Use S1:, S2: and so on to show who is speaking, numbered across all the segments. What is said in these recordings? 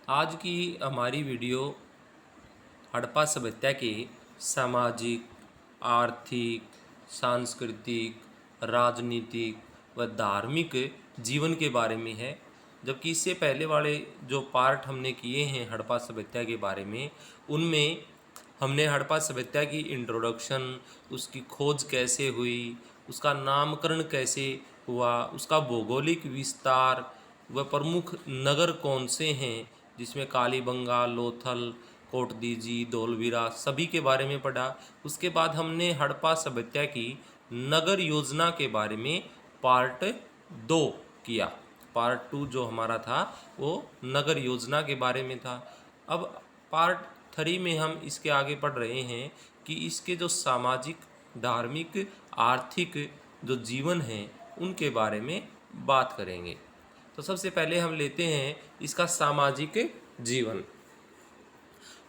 S1: आज की हमारी वीडियो हड़प्पा सभ्यता के सामाजिक, आर्थिक, सांस्कृतिक, राजनीतिक व धार्मिक जीवन के बारे में है। जबकि इससे पहले वाले जो पार्ट हमने किए हैं हड़प्पा सभ्यता के बारे में, उनमें हमने हड़प्पा सभ्यता की इंट्रोडक्शन, उसकी खोज कैसे हुई, उसका नामकरण कैसे हुआ, उसका भौगोलिक विस्तार व प्रमुख नगर कौन से हैं, जिसमें कालीबंगा, लोथल, कोटदीजी, धोलवीरा सभी के बारे में पढ़ा। उसके बाद हमने हड़प्पा सभ्यता की नगर योजना के बारे में पार्ट 2 किया। पार्ट 2 जो हमारा था वो नगर योजना के बारे में था। अब पार्ट 3 में हम इसके आगे पढ़ रहे हैं कि इसके जो सामाजिक, धार्मिक, आर्थिक जो जीवन है उनके बारे में बात करेंगे। तो सबसे पहले हम लेते हैं इसका सामाजिक जीवन।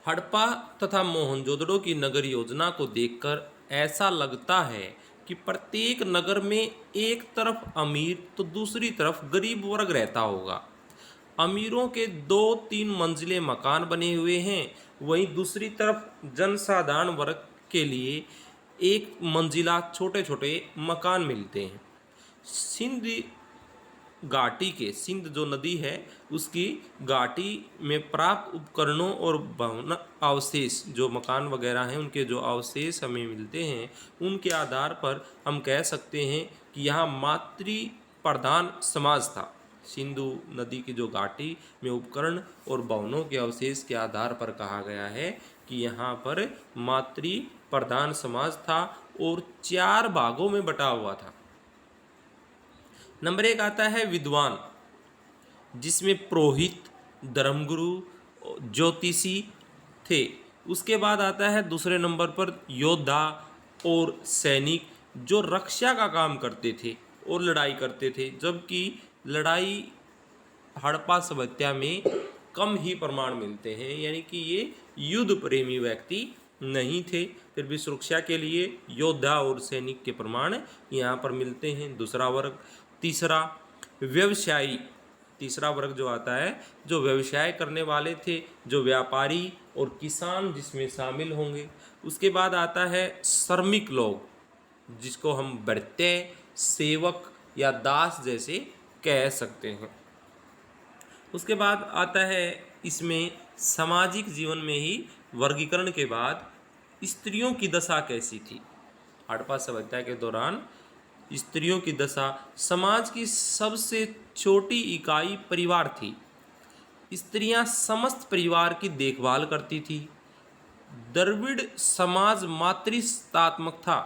S1: हड़प्पा तथा मोहनजोदड़ो की नगर योजना को देखकर ऐसा लगता है कि प्रत्येक नगर में एक तरफ अमीर तो दूसरी तरफ गरीब वर्ग रहता होगा। अमीरों के 2-3 मंजिले मकान बने हुए हैं, वहीं दूसरी तरफ जनसाधारण वर्ग के लिए एक मंजिला छोटे छोटे मकान मिलते हैं। सिंध घाटी के, सिंध जो नदी है उसकी घाटी में प्राप्त उपकरणों और भवन अवशेष, जो मकान वगैरह हैं उनके जो अवशेष हमें मिलते हैं, उनके आधार पर हम कह सकते हैं कि यहाँ मातृ प्रधान समाज था। सिंधु नदी की जो घाटी में उपकरण और भवनों के अवशेष के आधार पर कहा गया है कि यहाँ पर मातृ प्रधान समाज था और 4 भागों में बटा हुआ था। नंबर 1 आता है विद्वान, जिसमें पुरोहित, धर्मगुरु, ज्योतिषी थे। उसके बाद आता है दूसरे नंबर पर योद्धा और सैनिक, जो रक्षा का काम करते थे और लड़ाई करते थे। जबकि लड़ाई हड़प्पा सभ्यता में कम ही प्रमाण मिलते हैं, यानी कि ये युद्ध प्रेमी व्यक्ति नहीं थे। फिर भी सुरक्षा के लिए योद्धा और सैनिक के प्रमाण यहाँ पर मिलते हैं। दूसरा वर्ग। तीसरा व्यवसायी, तीसरा वर्ग जो आता है, जो व्यवसाय करने वाले थे, जो व्यापारी और किसान जिसमें शामिल होंगे। उसके बाद आता है श्रमिक लोग, जिसको हम भृत्य, सेवक या दास जैसे कह सकते हैं। उसके बाद आता है इसमें सामाजिक जीवन में ही वर्गीकरण के बाद स्त्रियों की दशा कैसी थी। हड़प्पा सभ्यता के दौरान स्त्रियों की दशा, समाज की सबसे छोटी इकाई परिवार थी। स्त्रियां समस्त परिवार की देखभाल करती थी। द्रविड़ समाज मातृत्वात्मक था।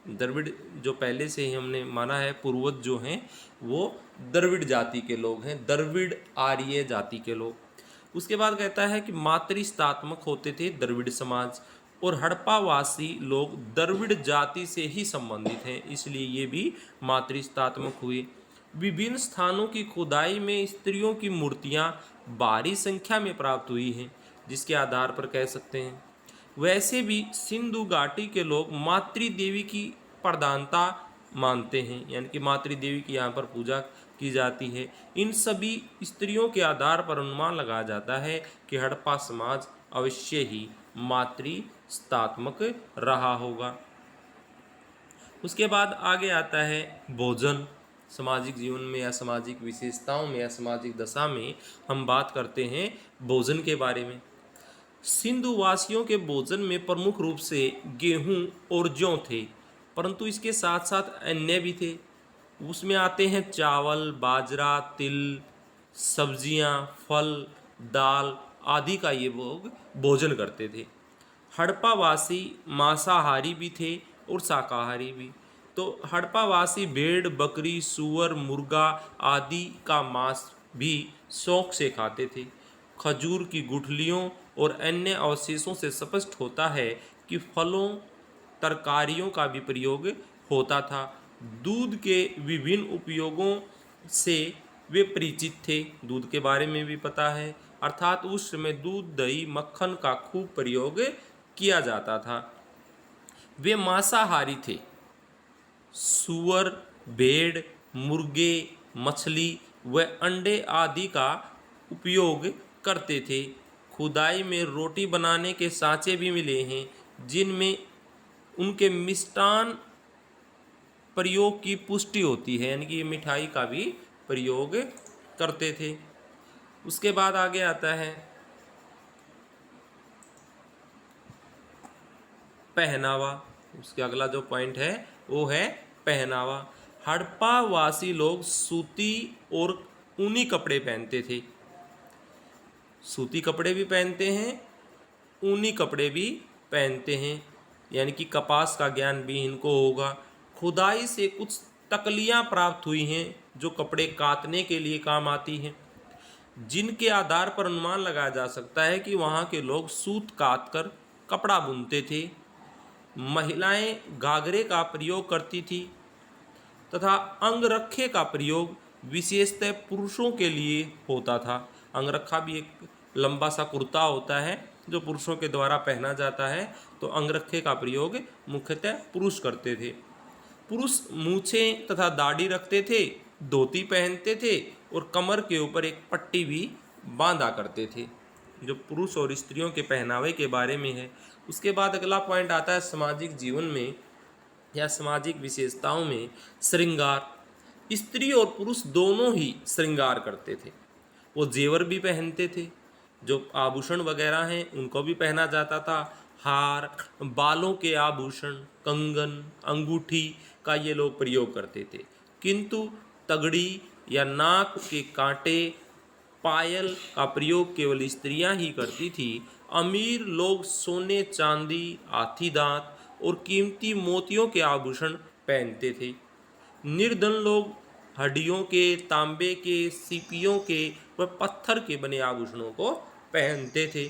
S1: द्रविड़ जो पहले से ही हमने माना है, पूर्वज जो हैं वो द्रविड़ जाति के लोग हैं, द्रविड़ आर्य जाति के लोग। उसके बाद कहता है कि मातृत्वात्मक होते थे द्रविड़ समाज, और हड़प्पावासी लोग द्रविड़ जाति से ही संबंधित हैं, इसलिए ये भी मातृत्वात्मक हुए। विभिन्न स्थानों की खुदाई में स्त्रियों की मूर्तियां भारी संख्या में प्राप्त हुई हैं, जिसके आधार पर कह सकते हैं। वैसे भी सिंधु घाटी के लोग मातृ देवी की प्रधानता मानते हैं, यानी कि मातृ देवी की यहाँ पर पूजा की जाती है। इन सभी स्त्रियों के आधार पर अनुमान लगाया जाता है कि हड़प्पा समाज अवश्य ही मातृत्वात्मक रहा होगा। उसके बाद आगे आता है भोजन। सामाजिक जीवन में या सामाजिक विशेषताओं में या सामाजिक दशा में हम बात करते हैं भोजन के बारे में। सिंधु वासियों के भोजन में प्रमुख रूप से गेहूं और जौ थे, परंतु इसके साथ साथ अन्य भी थे। उसमें आते हैं चावल, बाजरा, तिल, सब्जियां, फल, दाल आदि का ये लोग भोजन करते थे। हड़प्पावासी मांसाहारी भी थे और शाकाहारी भी। तो हड़प्पावासी भेड़, बकरी, सूअर, मुर्गा आदि का मांस भी शौक से खाते थे। खजूर की गुठलियों और अन्य अवशेषों से स्पष्ट होता है कि फलों, तरकारियों का भी प्रयोग होता था। दूध के विभिन्न उपयोगों से वे परिचित थे, दूध के बारे में भी पता है, अर्थात उस समय दूध, दही, मक्खन का खूब प्रयोग किया जाता था। वे मांसाहारी थे। सूअर, भेड़, मुर्गे, मछली व अंडे आदि का उपयोग करते थे। खुदाई में रोटी बनाने के सांचे भी मिले हैं जिनमें उनके मिष्टान प्रयोग की पुष्टि होती है, यानी कि मिठाई का भी प्रयोग करते थे। उसके बाद आगे आता है पहनावा। उसके अगला जो पॉइंट है वो है पहनावा। हड़प्पा वासी लोग सूती और ऊनी कपड़े पहनते थे। सूती कपड़े भी पहनते हैं, ऊनी कपड़े भी पहनते हैं, यानी कि कपास का ज्ञान भी इनको होगा। खुदाई से कुछ तकलियाँ प्राप्त हुई हैं जो कपड़े कातने के लिए काम आती हैं, जिनके आधार पर अनुमान लगाया जा सकता है कि वहाँ के लोग सूत काट कर कपड़ा बुनते थे। महिलाएं घाघरे का प्रयोग करती थी तथा अंगरखे का प्रयोग विशेषतः पुरुषों के लिए होता था। अंगरखा भी एक लंबा सा कुर्ता होता है जो पुरुषों के द्वारा पहना जाता है, तो अंगरखे का प्रयोग मुख्यतः पुरुष करते थे। पुरुष मूछें तथा दाढ़ी रखते थे, धोती पहनते थे और कमर के ऊपर एक पट्टी भी बांधा करते थे, जो पुरुष और स्त्रियों के पहनावे के बारे में है। उसके बाद अगला पॉइंट आता है सामाजिक जीवन में या सामाजिक विशेषताओं में श्रृंगार। स्त्री और पुरुष दोनों ही श्रृंगार करते थे। वो जेवर भी पहनते थे, जो आभूषण वगैरह हैं उनको भी पहना जाता था। हार, बालों के आभूषण, कंगन, अंगूठी का ये लोग प्रयोग करते थे। किंतु तगड़ी या नाक के कांटे, पायल का प्रयोग केवल स्त्रियां ही करती थी। अमीर लोग सोने, चांदी, हाथी दांत और कीमती मोतियों के आभूषण पहनते थे। निर्धन लोग हड्डियों के, तांबे के, सीपियों के व पत्थर के बने आभूषणों को पहनते थे।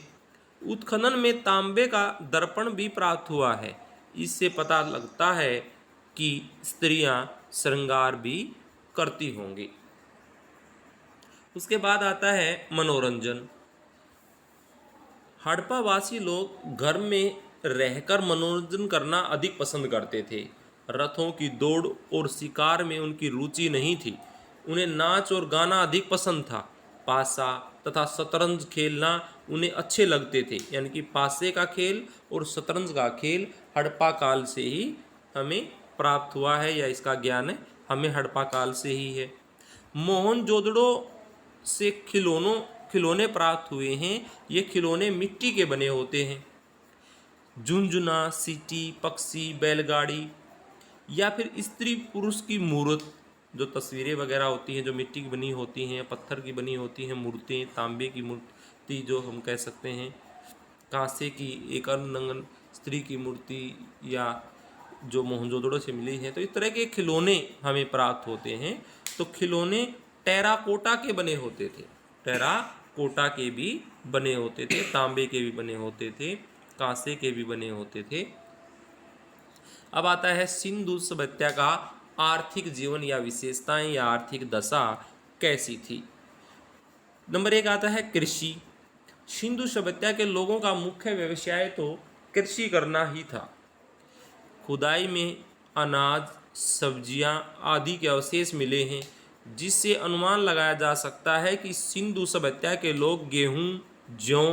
S1: उत्खनन में तांबे का दर्पण भी प्राप्त हुआ है। इससे पता लगता है कि स्त्रियां श्रृंगार भी करती होंगी। उसके बाद आता है मनोरंजन। हड़प्पावासी लोग घर में रहकर मनोरंजन करना अधिक पसंद करते थे। रथों की दौड़ और शिकार में उनकी रुचि नहीं थी। उन्हें नाच और गाना अधिक पसंद था। पासा तथा शतरंज खेलना उन्हें अच्छे लगते थे, यानी कि पासे का खेल और शतरंज का खेल हड़प्पा काल से ही हमें प्राप्त हुआ है, या इसका ज्ञान हमें हड़प्पा काल से ही है। मोहनजोदड़ो से खिलौने प्राप्त हुए हैं। ये खिलौने मिट्टी के बने होते हैं। झुनझुना, सीटी, पक्षी, बैलगाड़ी या फिर स्त्री पुरुष की मूर्त, जो तस्वीरें वगैरह होती हैं जो मिट्टी की बनी होती हैं, पत्थर की बनी होती हैं, मूर्तें, तांबे की मूर्ति जो हम कह सकते हैं, कांसे की एक नंगन स्त्री की मूर्ति, या जो मोहनजोदड़ो से मिली है, तो इस तरह के खिलौने हमें प्राप्त होते हैं। तो खिलौने टेराकोटा के बने होते थे, टेराकोटा के भी बने होते थे, तांबे के भी बने होते थे, कांसे के भी बने होते थे। अब आता है सिंधु सभ्यता का आर्थिक जीवन या विशेषताएं या आर्थिक दशा कैसी थी। नंबर 1 आता है कृषि। सिंधु सभ्यता के लोगों का मुख्य व्यवसाय तो कृषि करना ही था। खुदाई में अनाज, सब्जियां आदि के अवशेष मिले हैं, जिससे अनुमान लगाया जा सकता है कि सिंधु सभ्यता के लोग गेहूं, जौ,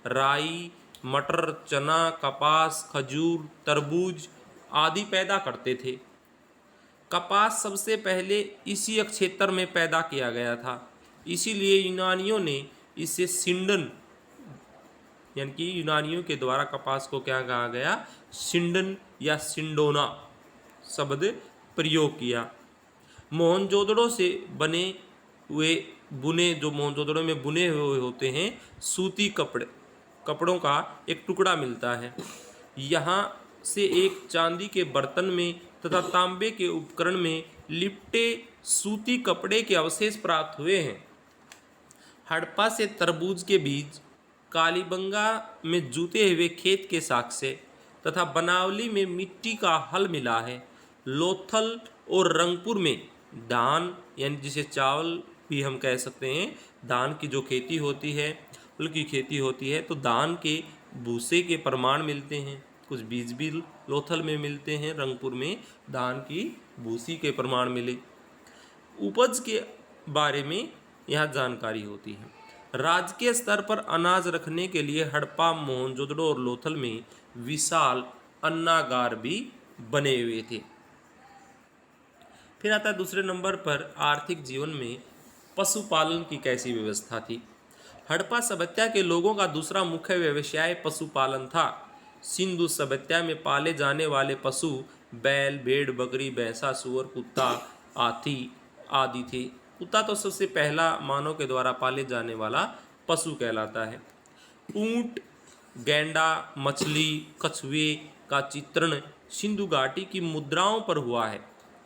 S1: राई, मटर, चना, कपास, खजूर, तरबूज आदि पैदा करते थे। कपास सबसे पहले इसी क्षेत्र में पैदा किया गया था, इसीलिए यूनानियों ने इसे सिंडन, यानी कि यूनानियों के द्वारा कपास को क्या कहा गया, सिंडन या सिंडोना शब्द प्रयोग किया। मोहनजोदड़ो से बने हुए जो मोहनजोदड़ो में बुने हुए होते हैं सूती कपड़ों का एक टुकड़ा मिलता है। यहाँ से एक चांदी के बर्तन में तथा तांबे के उपकरण में लिपटे सूती कपड़े के अवशेष प्राप्त हुए हैं। हड़प्पा से तरबूज के बीज, कालीबंगा में जूते हुए खेत के साक्ष्य तथा बनावली में मिट्टी का हल मिला है। लोथल और रंगपुर में धान, यानी जिसे चावल भी हम कह सकते हैं, धान की जो खेती होती है, फल की खेती होती है, तो धान के भूसे के प्रमाण मिलते हैं। कुछ बीज भी लोथल में मिलते हैं, रंगपुर में धान की भूसी के प्रमाण मिले। उपज के बारे में यहाँ जानकारी होती है। राजकीय स्तर पर अनाज रखने के लिए हड़प्पा, मोहनजोदड़ो और लोथल में विशाल अन्नागार भी बने हुए थे। फिर आता है दूसरे नंबर पर आर्थिक जीवन में पशुपालन की कैसी व्यवस्था थी। हड़प्पा सभ्यता के लोगों का दूसरा मुख्य व्यवसाय पशुपालन था। सिंधु सभ्यता में पाले जाने वाले पशु बैल, भेड़, बकरी, भैंसा, सूअर, कुत्ता, हाथी आदि थे। कुत्ता तो सबसे पहला मानव के द्वारा पाले जाने वाला पशु कहलाता है। ऊंट, गैंडा, मछली, कछुए का चित्रण सिंधु घाटी की मुद्राओं पर हुआ है।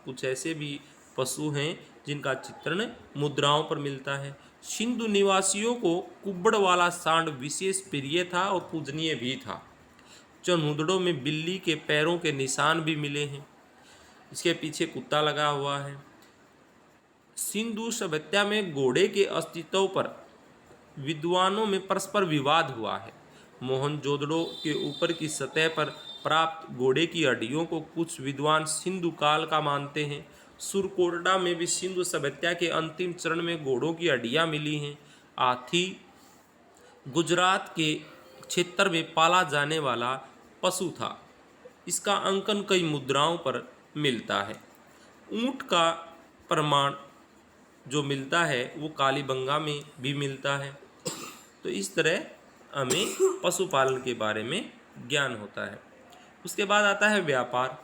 S1: कुछ ऐसे भी पशु हैं जिनका चित्रण मुद्राओं पर मिलता है। सिंधु निवासियों को कुब्बड़ वाला सांड विशेष प्रिय था और पूजनीय भी था। चनहुदड़ों में बिल्ली के पैरों के निशान भी मिले हैं। इसके पीछे कुत्ता लगा हुआ है। सिंधु सभ्यता में घोड़े के अस्तित्व पर विद्वानों में परस्पर विवाद हुआ है। मोहनजोदड़ो के ऊपर की सतह पर प्राप्त घोड़े की हड्डियों को कुछ विद्वान सिंधु काल का मानते हैं। सुरकोटडा में भी सिंधु सभ्यता के अंतिम चरण में घोड़ों की हड्डियां मिली हैं। हाथी गुजरात के क्षेत्र में पाला जाने वाला पशु था। इसका अंकन कई मुद्राओं पर मिलता है। ऊंट का प्रमाण जो मिलता है वो कालीबंगा में भी मिलता है। तो इस तरह हमें पशुपालन के बारे में ज्ञान होता है। उसके बाद आता है व्यापार।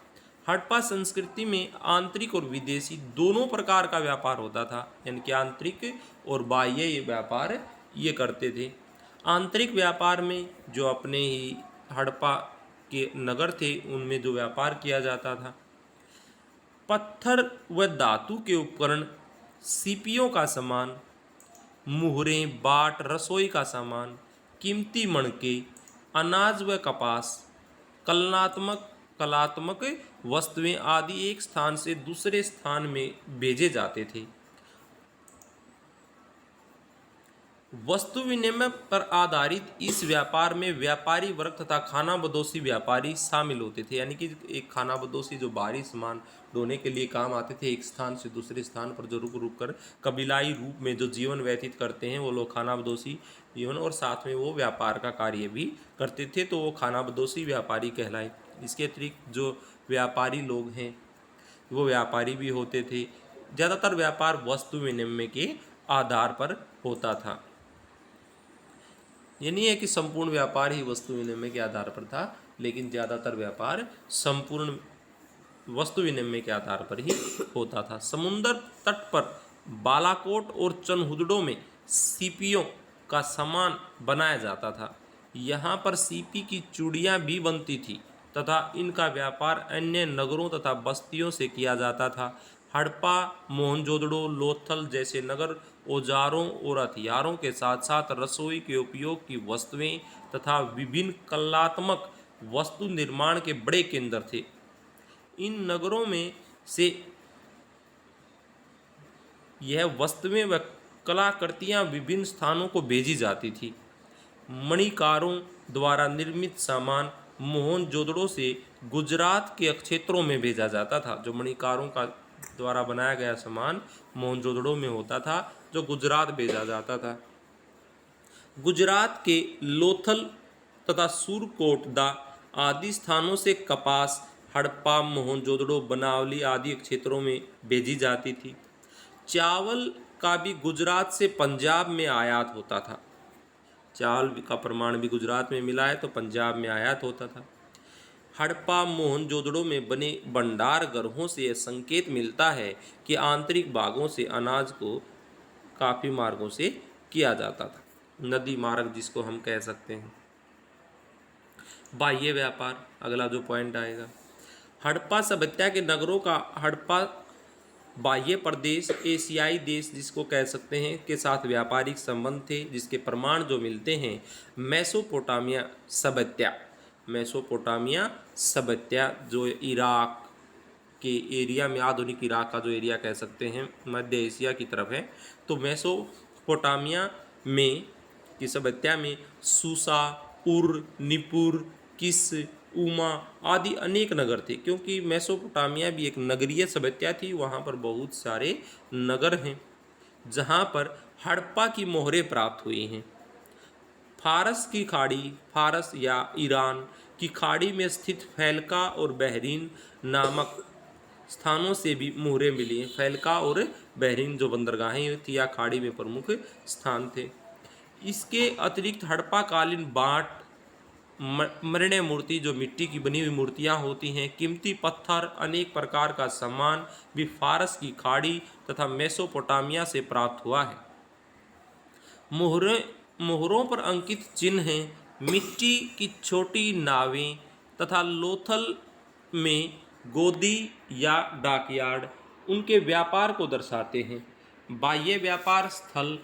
S1: हड़प्पा संस्कृति में आंतरिक और विदेशी दोनों प्रकार का व्यापार होता था, यानी कि आंतरिक और बाह्य ये व्यापार ये करते थे। आंतरिक व्यापार में जो अपने ही हड़प्पा के नगर थे उनमें जो व्यापार किया जाता था, पत्थर व धातु के उपकरण, सीपियों का सामान, मुहरें, बाट, रसोई का सामान, कीमती मणके, अनाज व कपास, कलात्मक वस्तुएं आदि एक स्थान से दूसरे स्थान में भेजे जाते थे। वस्तु विनिमय पर आधारित इस व्यापार में व्यापारी वर्ग तथा खानाबदोशी व्यापारी शामिल होते थे, यानी कि एक खानाबदोशी जो बाहरी सामान ढोने के लिए काम आते थे, एक स्थान से दूसरे स्थान पर जो रुक रुक कर कबीलाई रूप में जो जीवन व्यतीत करते हैं वो लोग खानाबदोशी जीवन, और साथ में वो व्यापार का कार्य भी करते थे, तो वो खानाबदोशी व्यापारी कहलाए। इसके अतिरिक्त जो व्यापारी लोग हैं वो व्यापारी भी होते थे। ज़्यादातर व्यापार वस्तु विनिमय के आधार पर होता था। ये नहीं है कि संपूर्ण व्यापार ही वस्तु विनिमय के आधार पर था, लेकिन ज़्यादातर व्यापार संपूर्ण वस्तु विनिमय के आधार पर ही होता था। समुद्र तट पर बालाकोट और चनहुदड़ो में सीपियों का सामान बनाया जाता था। यहाँ पर सीपी की चूड़ियाँ भी बनती थी तथा इनका व्यापार अन्य नगरों तथा बस्तियों से किया जाता था। हड़प्पा, मोहनजोदड़ो, लोथल जैसे नगर औजारों और हथियारों के साथ साथ रसोई के उपयोग की वस्तुएं तथा विभिन्न कलात्मक वस्तु निर्माण के बड़े केंद्र थे। इन नगरों में से यह वस्तुएं व कलाकृतियां विभिन्न स्थानों को भेजी जाती थी। मणिकारों द्वारा निर्मित सामान मोहनजोदड़ो से गुजरात के क्षेत्रों में भेजा जाता था। जो मणिकारों का द्वारा बनाया गया सामान मोहनजोदड़ो में होता था, जो गुजरात भेजा जाता था। गुजरात के लोथल तथा सुरकोटदा आदि स्थानों से कपास हड़प्पा, मोहनजोदड़ो, बनावली आदि क्षेत्रों में भेजी जाती थी। चावल का भी गुजरात से पंजाब में आयात होता था। चावल का प्रमाण भी गुजरात में मिला है तो पंजाब में आयात होता था। हड़प्पा, मोहनजोदड़ो में बने भंडार गृहों से यह संकेत मिलता है कि आंतरिक भागों से अनाज को काफ़ी मार्गों से किया जाता था, नदी मार्ग जिसको हम कह सकते हैं। बाह्य व्यापार अगला जो पॉइंट आएगा। हड़प्पा सभ्यता के नगरों का हड़प्पा बाह्य प्रदेश, एशियाई देश जिसको कह सकते हैं, के साथ व्यापारिक संबंध थे, जिसके प्रमाण जो मिलते हैं मेसोपोटामिया सभ्यता जो इराक के एरिया में, आधुनिक इराक का जो एरिया कह सकते हैं, मध्य एशिया की तरफ है, तो मेसोपोटामिया में की सभ्यता में सूसा, उर, निपुर, किस, उमा आदि अनेक नगर थे। क्योंकि मेसोपोटामिया भी एक नगरीय सभ्यता थी, वहाँ पर बहुत सारे नगर हैं जहाँ पर हड़प्पा की मोहरें प्राप्त हुई हैं। फारस की खाड़ी, फारस या ईरान की खाड़ी में स्थित फैलका और बहरीन नामक स्थानों से भी मोहरें मिली हैं। फैलका और बहरीन जो बंदरगाहें थी या खाड़ी में प्रमुख स्थान थे। इसके अतिरिक्त हड़प्पा कालीन बाट, मृण्मय मूर्ति जो मिट्टी की बनी हुई मूर्तियां होती हैं, कीमती पत्थर, अनेक प्रकार का सामान भी फारस की खाड़ी तथा मेसोपोटामिया से प्राप्त हुआ है। मोहरों पर अंकित चिन्ह हैं, मिट्टी की छोटी नावें तथा लोथल में गोदी या डॉकयार्ड उनके व्यापार को दर्शाते हैं। बाह्य व्यापार स्थल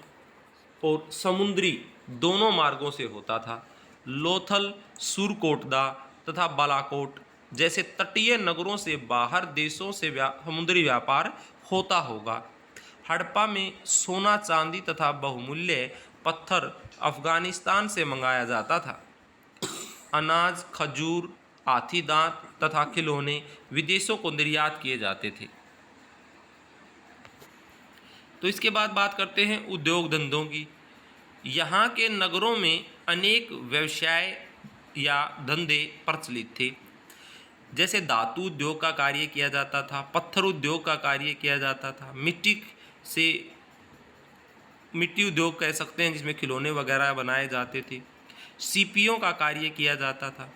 S1: और समुद्री दोनों मार्गों से होता था। लोथल, सुरकोटदा तथा बालाकोट जैसे तटीय नगरों से बाहर देशों से समुद्री व्यापार होता होगा। हड़प्पा में सोना, चांदी तथा बहुमूल्य पत्थर अफगानिस्तान से मंगाया जाता था। अनाज, खजूर, हाथी दांत तथा खिलौने विदेशों को निर्यात किए जाते थे। तो इसके बाद बात करते हैं उद्योग धंधों की। यहाँ के नगरों में अनेक व्यवसाय या धंधे प्रचलित थे। जैसे धातु उद्योग का कार्य किया जाता था, पत्थर उद्योग का कार्य किया जाता था, मिट्टी उद्योग कह सकते हैं जिसमें खिलौने वगैरह बनाए जाते थे, सीपियों का कार्य किया जाता था।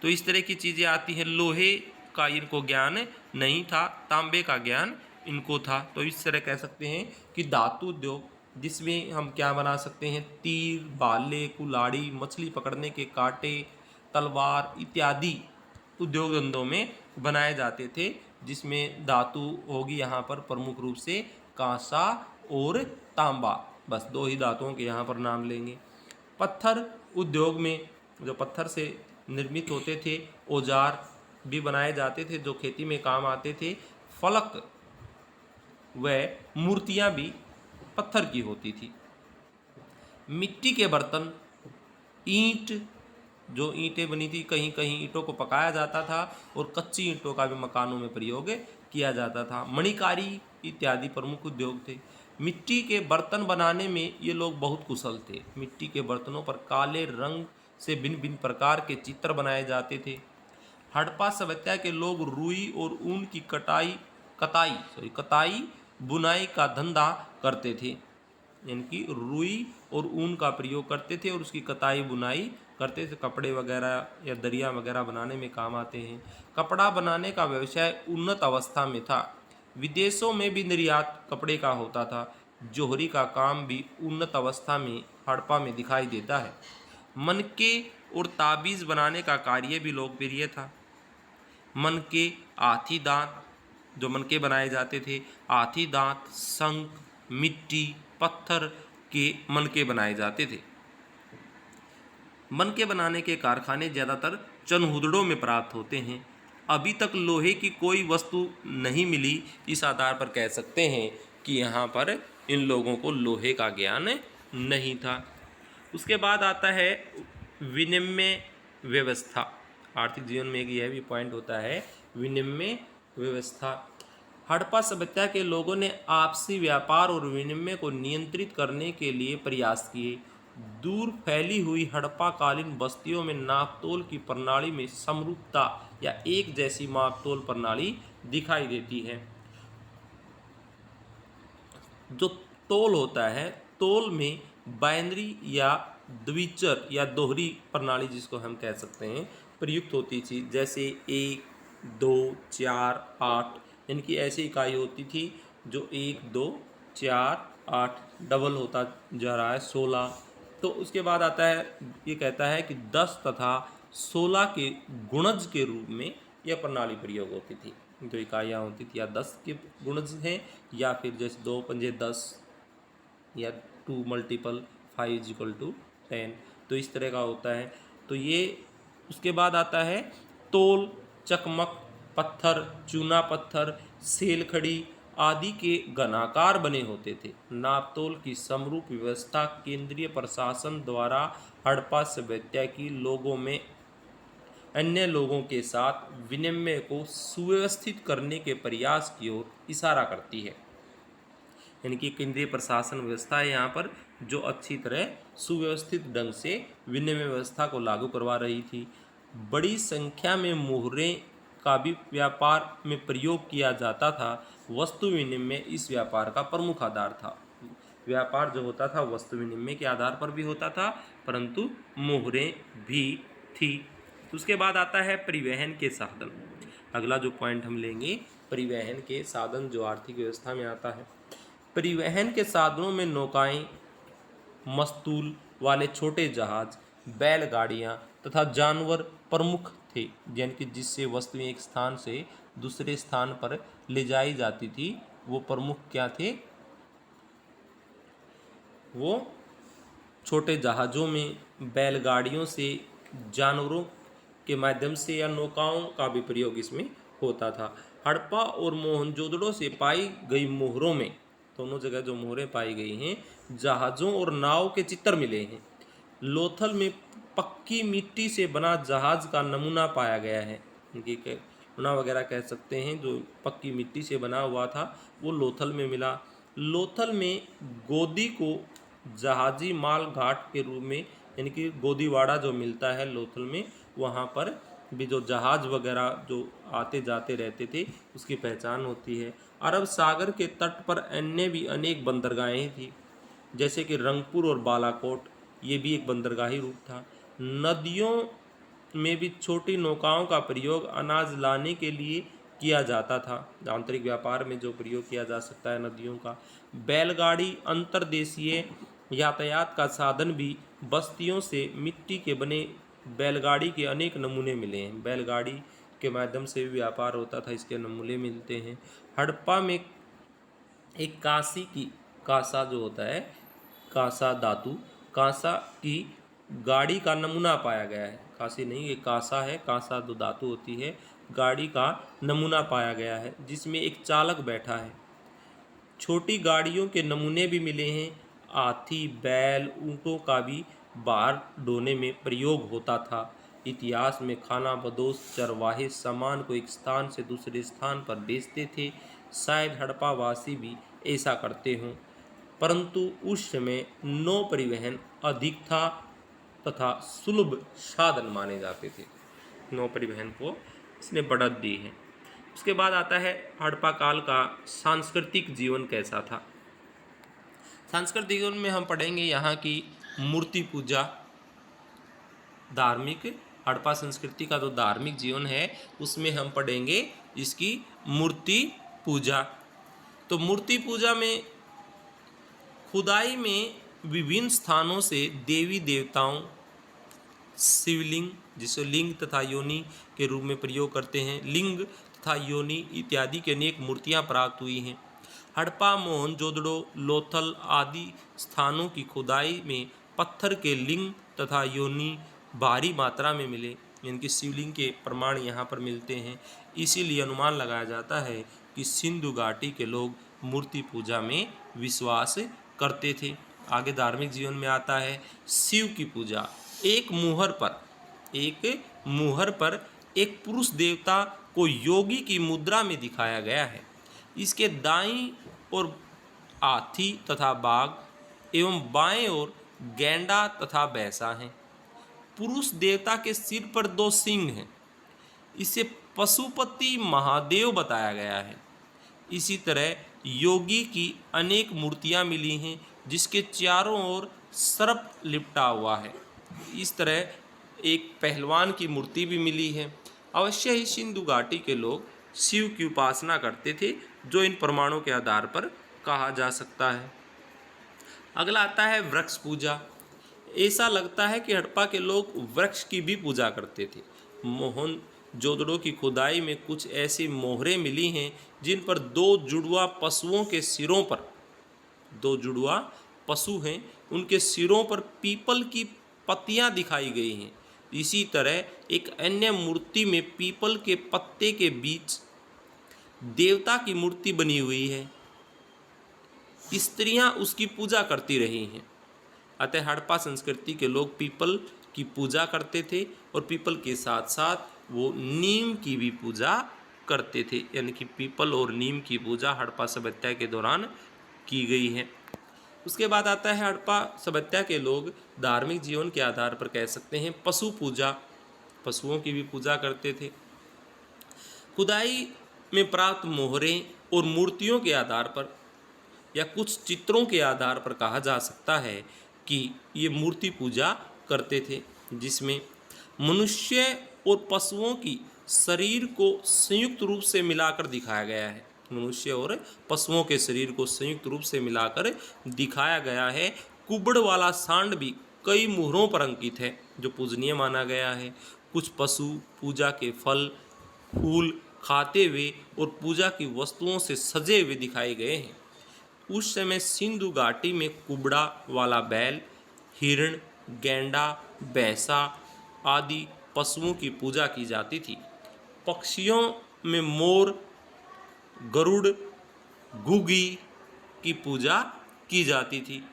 S1: तो इस तरह की चीज़ें आती हैं। लोहे का इनको ज्ञान नहीं था, तांबे का ज्ञान इनको था। तो इस तरह कह सकते हैं कि धातु उद्योग जिसमें हम क्या बना सकते हैं, तीर, भाले, कुल्हाड़ी, मछली पकड़ने के कांटे, तलवार इत्यादि उद्योग धंधों में बनाए जाते थे, जिसमें धातु होगी यहाँ पर प्रमुख रूप से कांसा और तांबा। बस दो ही धातुओं के यहाँ पर नाम लेंगे। पत्थर उद्योग में जो पत्थर से निर्मित होते थे औजार भी बनाए जाते थे जो खेती में काम आते थे। फलक व मूर्तियाँ भी पत्थर की होती थी। मिट्टी के बर्तन, ईंट, जो ईंटें बनी थी, कहीं कहीं ईंटों को पकाया जाता था और कच्ची ईंटों का भी मकानों में प्रयोग किया जाता था। मणिकारी इत्यादि प्रमुख उद्योग थे। मिट्टी के बर्तन बनाने में ये लोग बहुत कुशल थे। मिट्टी के बर्तनों पर काले रंग से भिन्न भिन्न प्रकार के चित्र बनाए जाते थे। हड़प्पा सभ्यता के लोग रुई और ऊन की कताई बुनाई का धंधा करते थे। यानी कि रुई और ऊन का प्रयोग करते थे और उसकी कताई बुनाई करते थे। कपड़े वगैरह या दरिया वगैरह बनाने में काम आते हैं। कपड़ा बनाने का व्यवसाय उन्नत अवस्था में था। विदेशों में भी निर्यात कपड़े का होता था। जोहरी का काम भी उन्नत अवस्था में हड़प्पा में दिखाई देता है। मनके और ताबीज़ बनाने का कार्य भी लोकप्रिय था। मनके, हाथी दांत, जो मनके बनाए जाते थे, हाथी दांत, शंख, मिट्टी, पत्थर के मनके बनाए जाते थे। मनके बनाने के कारखाने ज़्यादातर चनहुदड़ों में प्राप्त होते हैं। अभी तक लोहे की कोई वस्तु नहीं मिली। इस आधार पर कह सकते हैं कि यहाँ पर इन लोगों को लोहे का ज्ञान नहीं था। उसके बाद आता है विनिमय व्यवस्था। आर्थिक जीवन में एक यह भी पॉइंट होता है, विनिमय व्यवस्था। हड़प्पा सभ्यता के लोगों ने आपसी व्यापार और विनिमय को नियंत्रित करने के लिए प्रयास किए। दूर फैली हुई हड़प्पा कालीन बस्तियों में नापतोल की प्रणाली में समरूपता या एक जैसी मापतोल प्रणाली दिखाई देती है। जो तोल होता है, तोल में बाइनरी या द्विचर या दोहरी प्रणाली जिसको हम कह सकते हैं प्रयुक्त होती थी। जैसे 1, 2, 4, 8 इनकी ऐसी इकाई होती थी जो 1, 2, 4, 8 डबल होता जा रहा है 16। तो उसके बाद आता है, ये कहता है कि 10 तथा 16 के गुणज के रूप में यह प्रणाली प्रयोग होती थी। जो इकाइयाँ होती थी या 10 के गुणज हैं या फिर जैसे 2 पंजे 10 या 2 मल्टीपल 5 = 10। तो इस तरह का होता है। तो ये उसके बाद आता है तोल, चकमक पत्थर, चूना पत्थर, सेलखड़ी आदि के घनाकार बने होते थे। नापतोल की समरूप व्यवस्था केंद्रीय प्रशासन द्वारा हड़प्पा सभ्यता की लोगों में अन्य लोगों के साथ विनिमय को सुव्यवस्थित करने के प्रयास की ओर इशारा करती है। यानी कि केंद्रीय प्रशासन व्यवस्था है यहाँ पर, जो अच्छी तरह सुव्यवस्थित ढंग से विनिमय व्यवस्था को लागू करवा रही थी। बड़ी संख्या में मोहरें का भी व्यापार में प्रयोग किया जाता था। वस्तु विनिमय इस व्यापार का प्रमुख आधार था। व्यापार जो होता था वस्तु विनिमय के आधार पर भी होता था, परंतु मोहरें भी थी। उसके बाद आता है परिवहन के साधन। अगला जो पॉइंट हम लेंगे, परिवहन के साधन जो आर्थिक व्यवस्था में आता है। परिवहन के साधनों में नौकाएं, मस्तूल वाले छोटे जहाज, बैलगाड़ियां तथा जानवर प्रमुख थे, यानी कि जिससे वस्तुएं एक स्थान से दूसरे स्थान पर ले जाई जाती थी। वो प्रमुख क्या थे? वो छोटे जहाज़ों में, बैलगाड़ियों से, जानवरों के माध्यम से या नौकाओं का भी प्रयोग इसमें होता था। हड़प्पा और मोहनजोदड़ो से पाई गई मोहरों में, दोनों जगह जो मोहरें पाई गई हैं, जहाज़ों और नाव के चित्र मिले हैं। लोथल में पक्की मिट्टी से बना जहाज़ का नमूना पाया गया है। इनकी नमूना वगैरह कह सकते हैं, जो पक्की मिट्टी से बना हुआ था वो लोथल में मिला। लोथल में गोदी को जहाजी माल घाट के रूप में, यानी कि गोदीवाड़ा जो मिलता है लोथल में, वहाँ पर भी जो जहाज़ वगैरह जो आते जाते रहते थे उसकी पहचान होती है। अरब सागर के तट पर अन्य भी अनेक बंदरगाहें थी, जैसे कि रंगपुर और बालाकोट, ये भी एक बंदरगाही रूप था। नदियों में भी छोटी नौकाओं का प्रयोग अनाज लाने के लिए किया जाता था। आंतरिक व्यापार में जो प्रयोग किया जा सकता है नदियों का। बैलगाड़ी अंतर्देशीय यातायात का साधन भी। बस्तियों से मिट्टी के बने बैलगाड़ी के अनेक नमूने मिले हैं। बैलगाड़ी के माध्यम से भी व्यापार होता था, इसके नमूने मिलते हैं। हड़प्पा में एक कांसा जो होता है, कांसा धातु, कांसा की गाड़ी का नमूना पाया गया है। कांसी नहीं, ये कांसा है। कांसा जो धातु होती है, गाड़ी का नमूना पाया गया है जिसमें एक चालक बैठा है। छोटी गाड़ियों के नमूने भी मिले हैं। हाथी, बैल, ऊँटों का भी भार ढोने में प्रयोग होता था। इतिहास में खाना बदोश चरवाहे सामान को एक स्थान से दूसरे स्थान पर बेचते थे। शायद हड़प्पावासी भी ऐसा करते हों, परंतु उस समय नौ परिवहन अधिक था तथा सुलभ साधन माने जाते थे। नौ परिवहन को इसने बढ़त दी है। उसके बाद आता है हड़प्पा काल का सांस्कृतिक जीवन कैसा था। सांस्कृतिक जीवन में हम पढ़ेंगे यहाँ की मूर्ति पूजा, धार्मिक, हड़प्पा संस्कृति का जो धार्मिक जीवन है उसमें हम पढ़ेंगे इसकी मूर्ति पूजा। तो मूर्ति पूजा में खुदाई में विभिन्न स्थानों से देवी देवताओं, शिवलिंग जिसे लिंग तथा योनि के रूप में प्रयोग करते हैं, लिंग तथा योनि इत्यादि की अनेक मूर्तियां प्राप्त हुई हैं। हड़प्पा, मोहनजोदड़ो, लोथल आदि स्थानों की खुदाई में पत्थर के लिंग तथा योनि भारी मात्रा में मिले, इनके शिवलिंग के प्रमाण यहाँ पर मिलते हैं। इसीलिए अनुमान लगाया जाता है कि सिंधु घाटी के लोग मूर्ति पूजा में विश्वास करते थे। आगे धार्मिक जीवन में आता है शिव की पूजा। एक मुहर पर एक पुरुष देवता को योगी की मुद्रा में दिखाया गया है। इसके दाईं ओर हाथी तथा बाघ एवं बाएं ओर गैंडा तथा भैंसा हैं। पुरुष देवता के सिर पर 2 सिंह हैं। इसे पशुपति महादेव बताया गया है। इसी तरह योगी की अनेक मूर्तियां मिली हैं जिसके चारों ओर सर्प लिपटा हुआ है। इस तरह एक पहलवान की मूर्ति भी मिली है। अवश्य ही सिंधु घाटी के लोग शिव की उपासना करते थे, जो इन प्रमाणों के आधार पर कहा जा सकता है। अगला आता है वृक्ष पूजा। ऐसा लगता है कि हड़प्पा के लोग वृक्ष की भी पूजा करते थे। मोहनजोदड़ो की खुदाई में कुछ ऐसी मोहरें मिली हैं जिन पर 2 जुड़वा पशुओं के सिरों पर, 2 जुड़वा पशु हैं, उनके सिरों पर पीपल की पत्तियां दिखाई गई हैं। इसी तरह एक अन्य मूर्ति में पीपल के पत्ते के बीच देवता की मूर्ति बनी हुई है। स्त्रियां उसकी पूजा करती रही हैं। अतः हड़प्पा संस्कृति के लोग पीपल की पूजा करते थे और पीपल के साथ साथ वो नीम की भी पूजा करते थे, यानी कि पीपल और नीम की पूजा हड़प्पा सभ्यता के दौरान की गई है। उसके बाद आता है हड़प्पा सभ्यता के लोग धार्मिक जीवन के आधार पर कह सकते हैं पशु पूजा, पशुओं की भी पूजा करते थे। खुदाई में प्राप्त मोहरें और मूर्तियों के आधार पर या कुछ चित्रों के आधार पर कहा जा सकता है कि ये मूर्ति पूजा करते थे, जिसमें मनुष्य और पशुओं की शरीर को संयुक्त रूप से मिलाकर दिखाया गया है। मनुष्य और पशुओं के शरीर को संयुक्त रूप से मिलाकर दिखाया गया है। कुबड़ वाला सांड भी कई मुहरों पर अंकित है जो पूजनीय माना गया है। कुछ पशु पूजा के फल फूल खाते हुए और पूजा की वस्तुओं से सजे हुए दिखाए गए हैं। उस समय सिंधु घाटी में कुबड़ा वाला बैल, हिरण, गैंडा, भैंसा आदि पशुओं की पूजा की जाती थी। पक्षियों में मोर, गरुड़, घुगी की पूजा की जाती थी।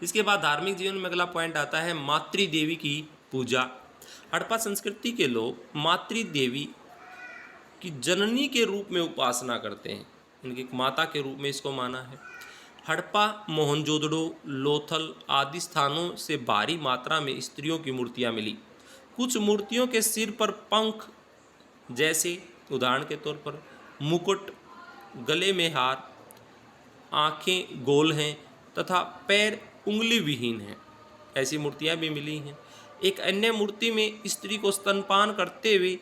S1: इसके बाद धार्मिक जीवन में अगला पॉइंट आता है मातृ देवी की पूजा। हड़प्पा संस्कृति के लोग मातृ देवी की जननी के रूप में उपासना करते हैं, इनकी माता के रूप में इसको माना है। हड़प्पा, मोहनजोदड़ो, लोथल आदि स्थानों से भारी मात्रा में स्त्रियों की मूर्तियां मिली। कुछ मूर्तियों के सिर पर पंख जैसे उदाहरण के तौर पर मुकुट, गले में हार, आंखें गोल हैं तथा पैर उंगली विहीन हैं, ऐसी मूर्तियां भी मिली हैं। एक अन्य मूर्ति में स्त्री को स्तनपान करते हुए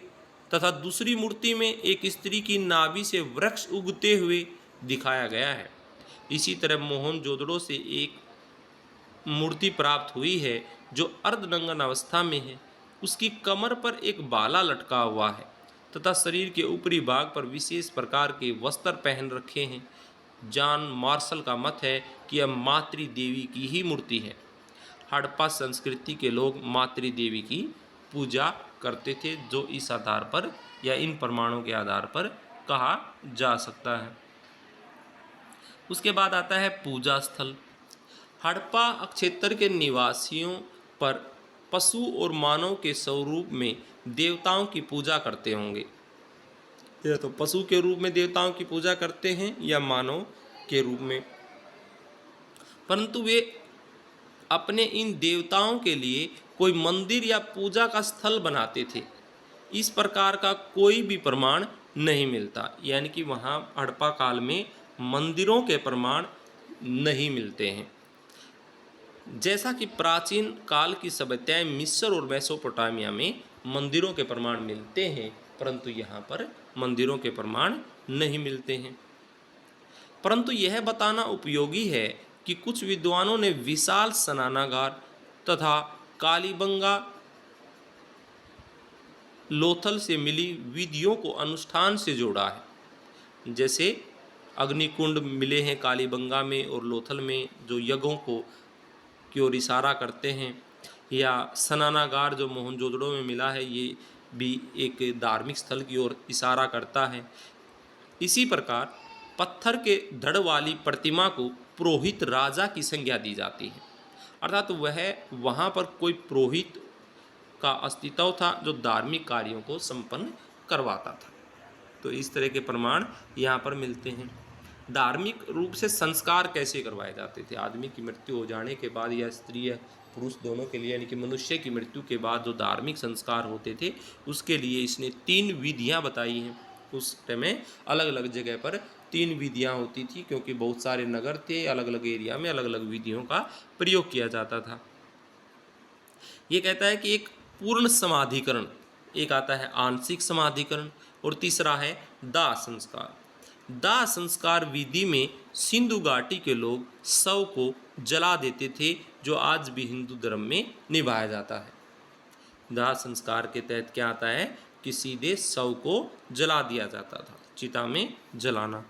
S1: तथा दूसरी मूर्ति में एक स्त्री की नाभि से वृक्ष उगते हुए दिखाया गया है। इसी तरह मोहनजोदड़ो से एक मूर्ति प्राप्त हुई है जो अर्धनंगन अवस्था में है। उसकी कमर पर एक बाला लटका हुआ है तथा शरीर के ऊपरी भाग पर विशेष प्रकार के वस्त्र पहन रखे हैं। जॉन मार्शल का मत है कि यह मातृ देवी की ही मूर्ति है। हड़प्पा संस्कृति के लोग मातृ देवी की पूजा करते थे, जो इस आधार पर या इन प्रमाणों के आधार पर कहा जा सकता है। उसके बाद आता है पूजा स्थल। हड़प्पा क्षेत्र के निवासियों पर पशु और मानव के स्वरूप में देवताओं की पूजा करते होंगे, या तो पशु के रूप में देवताओं की पूजा करते हैं या मानव के रूप में, परंतु वे अपने इन देवताओं के लिए कोई मंदिर या पूजा का स्थल बनाते थे। इस प्रकार का कोई भी प्रमाण नहीं मिलता, यानी कि वहाँ हड़प्पा काल में मंदिरों के प्रमाण नहीं मिलते हैं। जैसा कि प्राचीन काल की सभ्यताएं मिस्र और मेसोपोटामिया में मंदिरों के प्रमाण मिलते हैं, परंतु यहाँ पर मंदिरों के प्रमाण नहीं मिलते हैं। परंतु यह बताना उपयोगी है कि कुछ विद्वानों ने विशाल स्नानागार तथा कालीबंगा लोथल से मिली विधियों को अनुष्ठान से जोड़ा है। जैसे अग्निकुंड मिले हैं कालीबंगा में और लोथल में, जो यज्ञों को की ओर इशारा करते हैं, या स्नानागार जो मोहनजोदड़ो में मिला है, ये भी एक धार्मिक स्थल की ओर इशारा करता है। इसी प्रकार पत्थर के धड़ वाली प्रतिमा को पुरोहित राजा की संज्ञा दी जाती है, अर्थात वह वहाँ पर कोई पुरोहित का अस्तित्व था जो धार्मिक कार्यों को संपन्न करवाता था। तो इस तरह के प्रमाण यहाँ पर मिलते हैं। धार्मिक रूप से संस्कार कैसे करवाए जाते थे? आदमी की मृत्यु हो जाने के बाद या स्त्री या पुरुष दोनों के लिए, यानी कि मनुष्य की मृत्यु के बाद जो धार्मिक संस्कार होते थे, उसके लिए इसने 3 विधियाँ बताई हैं। उस समय अलग अलग जगह पर 3 विधियाँ होती थी, क्योंकि बहुत सारे नगर थे, अलग अलग एरिया में अलग अलग विधियों का प्रयोग किया जाता था। ये कहता है कि एक पूर्ण समाधिकरण, एक आता है आंशिक समाधिकरण, और तीसरा है दाह संस्कार। दाह संस्कार विधि में सिंधु घाटी के लोग शव को जला देते थे, जो आज भी हिंदू धर्म में निभाया जाता है। दाह संस्कार के तहत क्या आता है कि सीधे शव को जला दिया जाता था, चिता में जलाना।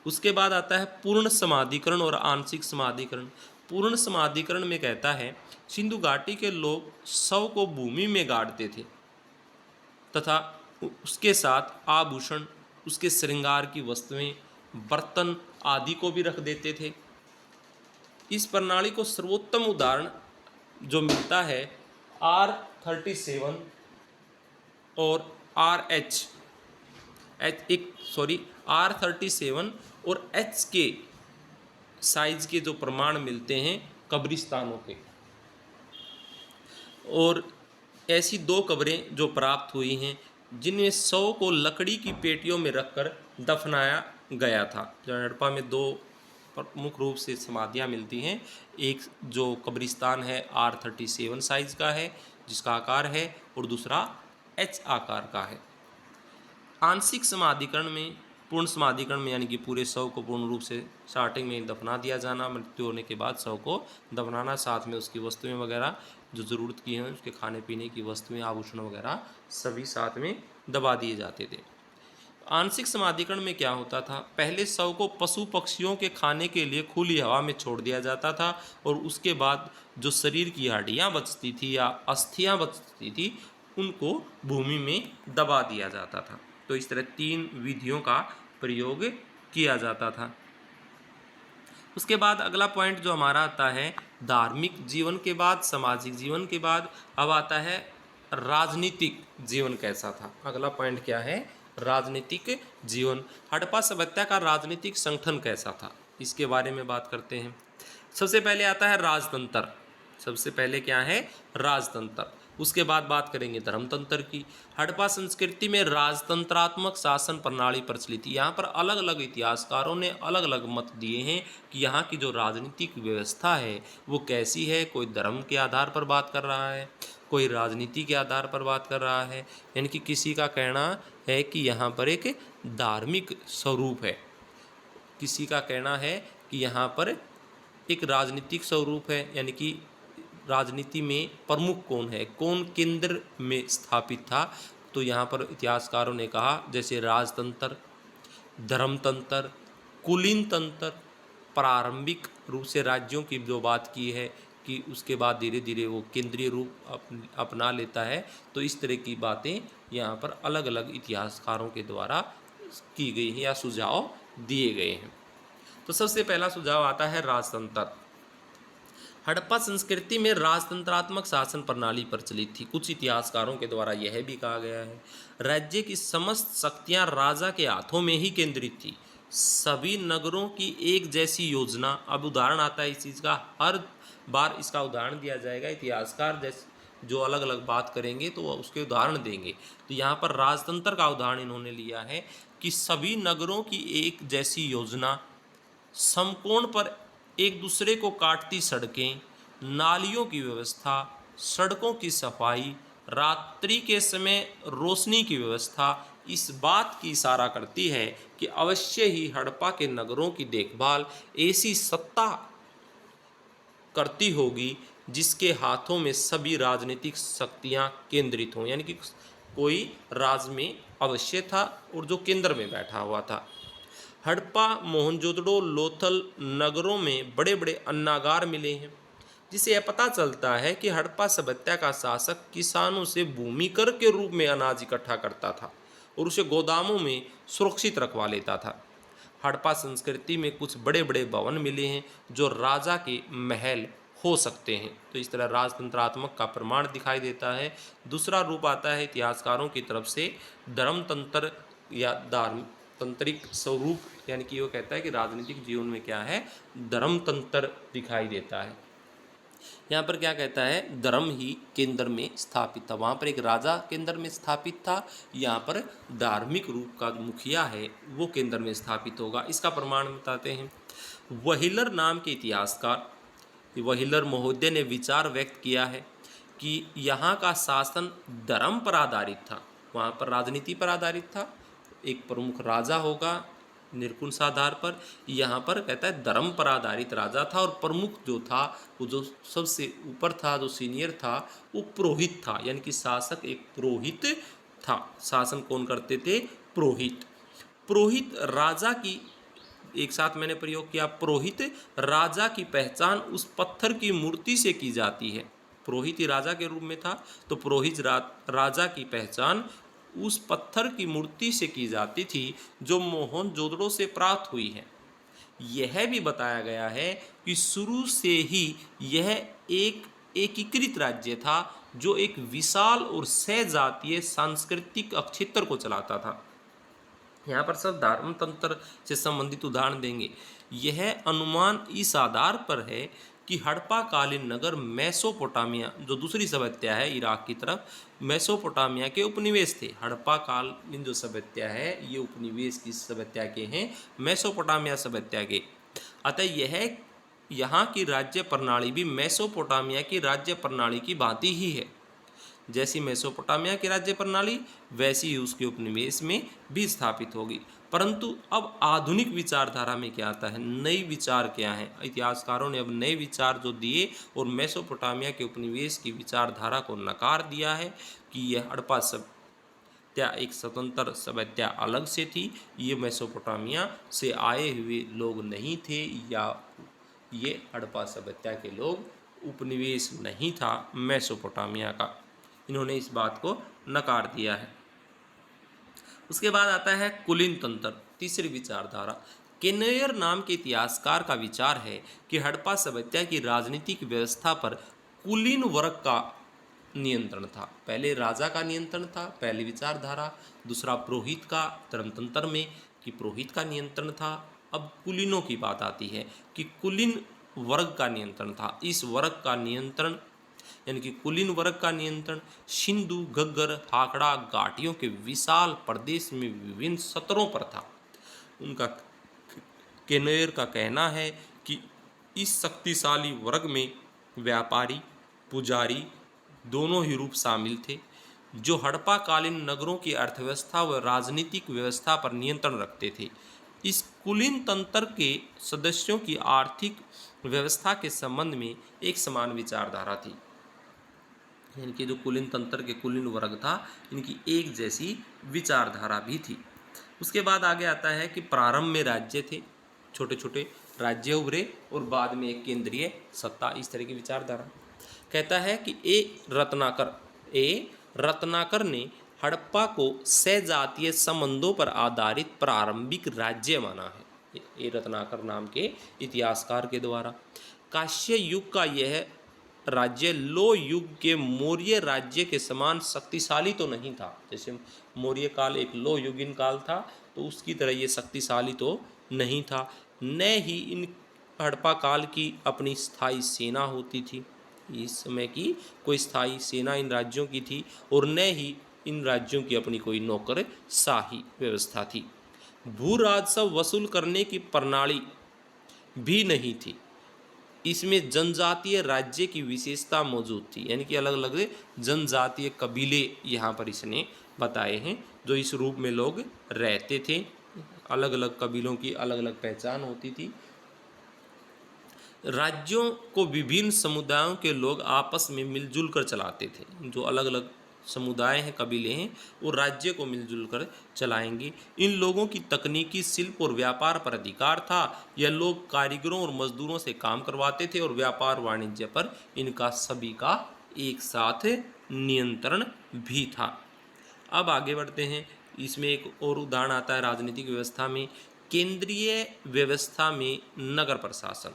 S1: उसके बाद आता है पूर्ण समाधिकरण और आंशिक समाधिकरण। पूर्ण समाधिकरण में कहता है सिंधु घाटी के लोग शव को भूमि में गाड़ते थे तथा उसके साथ आभूषण, उसके श्रृंगार की वस्तुएं, बर्तन आदि को भी रख देते थे। इस प्रणाली को सर्वोत्तम उदाहरण जो मिलता है R37 और R37 और HK साइज के जो प्रमाण मिलते हैं कब्रिस्तानों के, और ऐसी 2 कब्रें जो प्राप्त हुई हैं जिनमें शव को लकड़ी की पेटियों में रखकर दफनाया गया था। जो हड़प्पा में 2 प्रमुख रूप से समाधियाँ मिलती हैं, एक जो कब्रिस्तान है R37 साइज का है जिसका आकार है, और दूसरा H आकार का है। आंशिक समाधिकरण में, पूर्ण समाधिकरण में यानी कि पूरे शव को पूर्ण रूप से स्टार्टिंग में दफना दिया जाना, मृत्यु होने के बाद शव को दफनाना, साथ में उसकी वस्तुएं वगैरह जो ज़रूरत की हैं, उसके खाने पीने की वस्तुएं, आभूषण वगैरह सभी साथ में दबा दिए जाते थे। आंशिक समाधिकरण में क्या होता था, पहले शव को पशु पक्षियों के खाने के लिए खुली हवा में छोड़ दिया जाता था, और उसके बाद जो शरीर की हड्डियाँ बचती थी या अस्थियाँ बचती थी उनको भूमि में दबा दिया जाता था। तो इस तरह 3 विधियों का प्रयोग किया जाता था। उसके बाद अगला पॉइंट जो हमारा आता है, धार्मिक जीवन के बाद, सामाजिक जीवन के बाद अब आता है राजनीतिक जीवन कैसा था। अगला पॉइंट क्या है, राजनीतिक जीवन। हड़प्पा सभ्यता का राजनीतिक संगठन कैसा था, इसके बारे में बात करते हैं। सबसे पहले आता है राजतंत्र। सबसे पहले क्या है, राजतंत्र। उसके बाद बात करेंगे धर्मतंत्र की। हड़प्पा संस्कृति में राजतंत्रात्मक शासन प्रणाली प्रचलित थी। यहाँ पर अलग अलग इतिहासकारों ने अलग अलग मत दिए हैं कि यहाँ की जो राजनीतिक व्यवस्था है वो कैसी है। कोई धर्म के आधार पर बात कर रहा है, कोई राजनीति के आधार पर बात कर रहा है, यानी कि किसी का कहना है कि यहाँ पर एक धार्मिक स्वरूप है, किसी का कहना है कि यहाँ पर एक राजनीतिक स्वरूप है, यानी कि राजनीति में प्रमुख कौन है, कौन केंद्र में स्थापित था। तो यहाँ पर इतिहासकारों ने कहा जैसे राजतंत्र, धर्मतंत्र, कुलीन तंत्र, प्रारंभिक रूप से राज्यों की जो बात की है कि उसके बाद धीरे धीरे वो केंद्रीय रूप अपना लेता है। तो इस तरह की बातें यहाँ पर अलग अलग इतिहासकारों के द्वारा की गई हैं या सुझाव दिए गए हैं। तो सबसे पहला सुझाव आता है राजतंत्र। हड़प्पा संस्कृति में राजतंत्रात्मक शासन प्रणाली प्रचलित थी। कुछ इतिहासकारों के द्वारा यह भी कहा गया है राज्य की समस्त शक्तियां राजा के हाथों में ही केंद्रित थी। सभी नगरों की एक जैसी योजना, अब उदाहरण आता है इस चीज़ का, हर बार इसका उदाहरण दिया जाएगा। इतिहासकार जैसे जो अलग अलग बात करेंगे तो वह उसके उदाहरण देंगे। तो यहाँ पर राजतंत्र का उदाहरण इन्होंने लिया है कि सभी नगरों की एक जैसी योजना, समकोण पर एक दूसरे को काटती सड़कें, नालियों की व्यवस्था, सड़कों की सफाई, रात्रि के समय रोशनी की व्यवस्था इस बात की इशारा करती है कि अवश्य ही हड़प्पा के नगरों की देखभाल ऐसी सत्ता करती होगी जिसके हाथों में सभी राजनीतिक शक्तियां केंद्रित हों, यानी कि कोई राज में अवश्य था और जो केंद्र में बैठा हुआ था। हड़प्पा, मोहनजोदड़ो, लोथल नगरों में बड़े बड़े अन्नागार मिले हैं, जिससे यह पता चलता है कि हड़प्पा सभ्यता का शासक किसानों से भूमि कर के रूप में अनाज इकट्ठा करता था और उसे गोदामों में सुरक्षित रखवा लेता था। हड़प्पा संस्कृति में कुछ बड़े बड़े भवन मिले हैं जो राजा के महल हो सकते हैं। तो इस तरह राजतंत्रात्मक का प्रमाण दिखाई देता है। दूसरा रूप आता है इतिहासकारों की तरफ से धर्मतंत्र या तंत्रिक स्वरूप, यानी कि वो कहता है कि राजनीतिक जीवन में क्या है, धर्मतंत्र दिखाई देता है। यहाँ पर क्या कहता है, धर्म ही केंद्र में स्थापित था। वहाँ पर एक राजा केंद्र में स्थापित था, यहाँ पर धार्मिक रूप का मुखिया है वो केंद्र में स्थापित होगा। इसका प्रमाण बताते हैं। वहीलर नाम के इतिहासकार, वहीलर महोदय ने विचार व्यक्त किया है कि यहाँ का शासन धर्म पर आधारित था, वहाँ पर राजनीति पर आधारित था। एक प्रमुख राजा होगा निरकुंश आधार पर, यहाँ पर कहता है धर्म पर आधारित राजा था, और प्रमुख जो था वो जो सबसे ऊपर था, जो सीनियर था, वो पुरोहित था, यानी कि शासक एक पुरोहित था। शासन कौन करते थे, पुरोहित। पुरोहित राजा की, एक साथ मैंने प्रयोग किया, पुरोहित राजा की पहचान उस पत्थर की मूर्ति से की जाती है। पुरोहित ही राजा के रूप में था, तो पुरोहित राजा की पहचान उस पत्थर की मूर्ति से की जाती थी जो मोहनजोदड़ो से प्राप्त हुई है। यह भी बताया गया है कि शुरू से ही यह एक एकीकृत राज्य था जो एक विशाल और सहजातीय सांस्कृतिक अक्षेत्र को चलाता था। यहाँ पर सब धर्म तंत्र से संबंधित उदाहरण देंगे। यह अनुमान इस आधार पर है कि हड़प्पा कालीन नगर मेसोपोटामिया, जो दूसरी सभ्यता है इराक की तरफ, मेसोपोटामिया के उपनिवेश थे। हड़प्पा कालीन जो सभ्यता है ये उपनिवेश किस सभ्यता के हैं? मेसोपोटामिया सभ्यता के। अतः यह यहाँ की राज्य प्रणाली भी मेसोपोटामिया की राज्य प्रणाली की भांति ही है। जैसी मेसोपोटामिया की राज्य प्रणाली वैसी ही उसके उपनिवेश में भी स्थापित होगी। परंतु अब आधुनिक विचारधारा में क्या आता है? नई विचार क्या है? इतिहासकारों ने अब नए विचार जो दिए और मेसोपोटामिया के उपनिवेश की विचारधारा को नकार दिया है कि यह हड़प्पा सभ्यता एक स्वतंत्र सभ्यता अलग से थी, ये मेसोपोटामिया से आए हुए लोग नहीं थे, या ये हड़प्पा सभ्यता के लोग उपनिवेश नहीं था मेसोपोटामिया का। इन्होंने इस बात को नकार दिया है। उसके बाद आता है कुलीन तंत्र, तीसरी विचारधारा। केनेयर नाम के इतिहासकार का विचार है कि हड़प्पा सभ्यता की राजनीतिक व्यवस्था पर कुलीन वर्ग का नियंत्रण था। पहले राजा का नियंत्रण था, पहली विचारधारा। दूसरा पुरोहित का, धर्मतंत्र में कि पुरोहित का नियंत्रण था। अब कुलीनों की बात आती है कि कुलीन वर्ग का नियंत्रण था। इस वर्ग का नियंत्रण यानी कि कुलीन वर्ग का नियंत्रण सिंधु, घग्गर, हाकड़ा घाटियों के विशाल प्रदेश में विभिन्न सत्रों पर था। उनका केनेयर का कहना है कि इस शक्तिशाली वर्ग में व्यापारी, पुजारी दोनों ही रूप शामिल थे, जो हड़प्पा कालीन नगरों की अर्थव्यवस्था व राजनीतिक व्यवस्था पर नियंत्रण रखते थे। इस कुलीन तंत्र के सदस्यों की आर्थिक व्यवस्था के संबंध में एक समान विचारधारा थी। यानी कि जो कुलीन तंत्र के कुलीन वर्ग था, इनकी एक जैसी विचारधारा भी थी। उसके बाद आगे आता है कि प्रारंभ में राज्य थे, छोटे छोटे राज्य उभरे और बाद में एक केंद्रीय सत्ता, इस तरह की विचारधारा। कहता है कि ए रत्नाकर ने हड़प्पा को सजातीय संबंधों पर आधारित प्रारंभिक राज्य माना है। ए रत्नाकर नाम के इतिहासकार के द्वारा। कांस्य युग का यह राज्य लो युग के मौर्य राज्य के समान शक्तिशाली तो नहीं था। जैसे मौर्य काल एक लो युगीन काल था, तो उसकी तरह ये शक्तिशाली तो नहीं था। न ही इन हड़प्पा काल की अपनी स्थायी सेना होती थी, इस समय की कोई स्थायी सेना इन राज्यों की थी, और न ही इन राज्यों की अपनी कोई नौकरशाही व्यवस्था थी। भू राजस्व वसूल करने की प्रणाली भी नहीं थी। इसमें जनजातीय राज्य की विशेषता मौजूद थी, यानी कि अलग अलग जनजातीय कबीले यहाँ पर इसने बताए हैं, जो इस रूप में लोग रहते थे। अलग अलग कबीलों की अलग अलग पहचान होती थी। राज्यों को विभिन्न समुदायों के लोग आपस में मिलजुल कर चलाते थे। जो अलग अलग समुदाय हैं, कबीले हैं, वो राज्य को मिलजुल कर चलाएंगे। इन लोगों की तकनीकी, शिल्प और व्यापार पर अधिकार था। यह लोग कारीगरों और मजदूरों से काम करवाते थे और व्यापार वाणिज्य पर इनका सभी का एक साथ नियंत्रण भी था। अब आगे बढ़ते हैं। इसमें एक और उदाहरण आता है राजनीतिक व्यवस्था में, केंद्रीय व्यवस्था में नगर प्रशासन।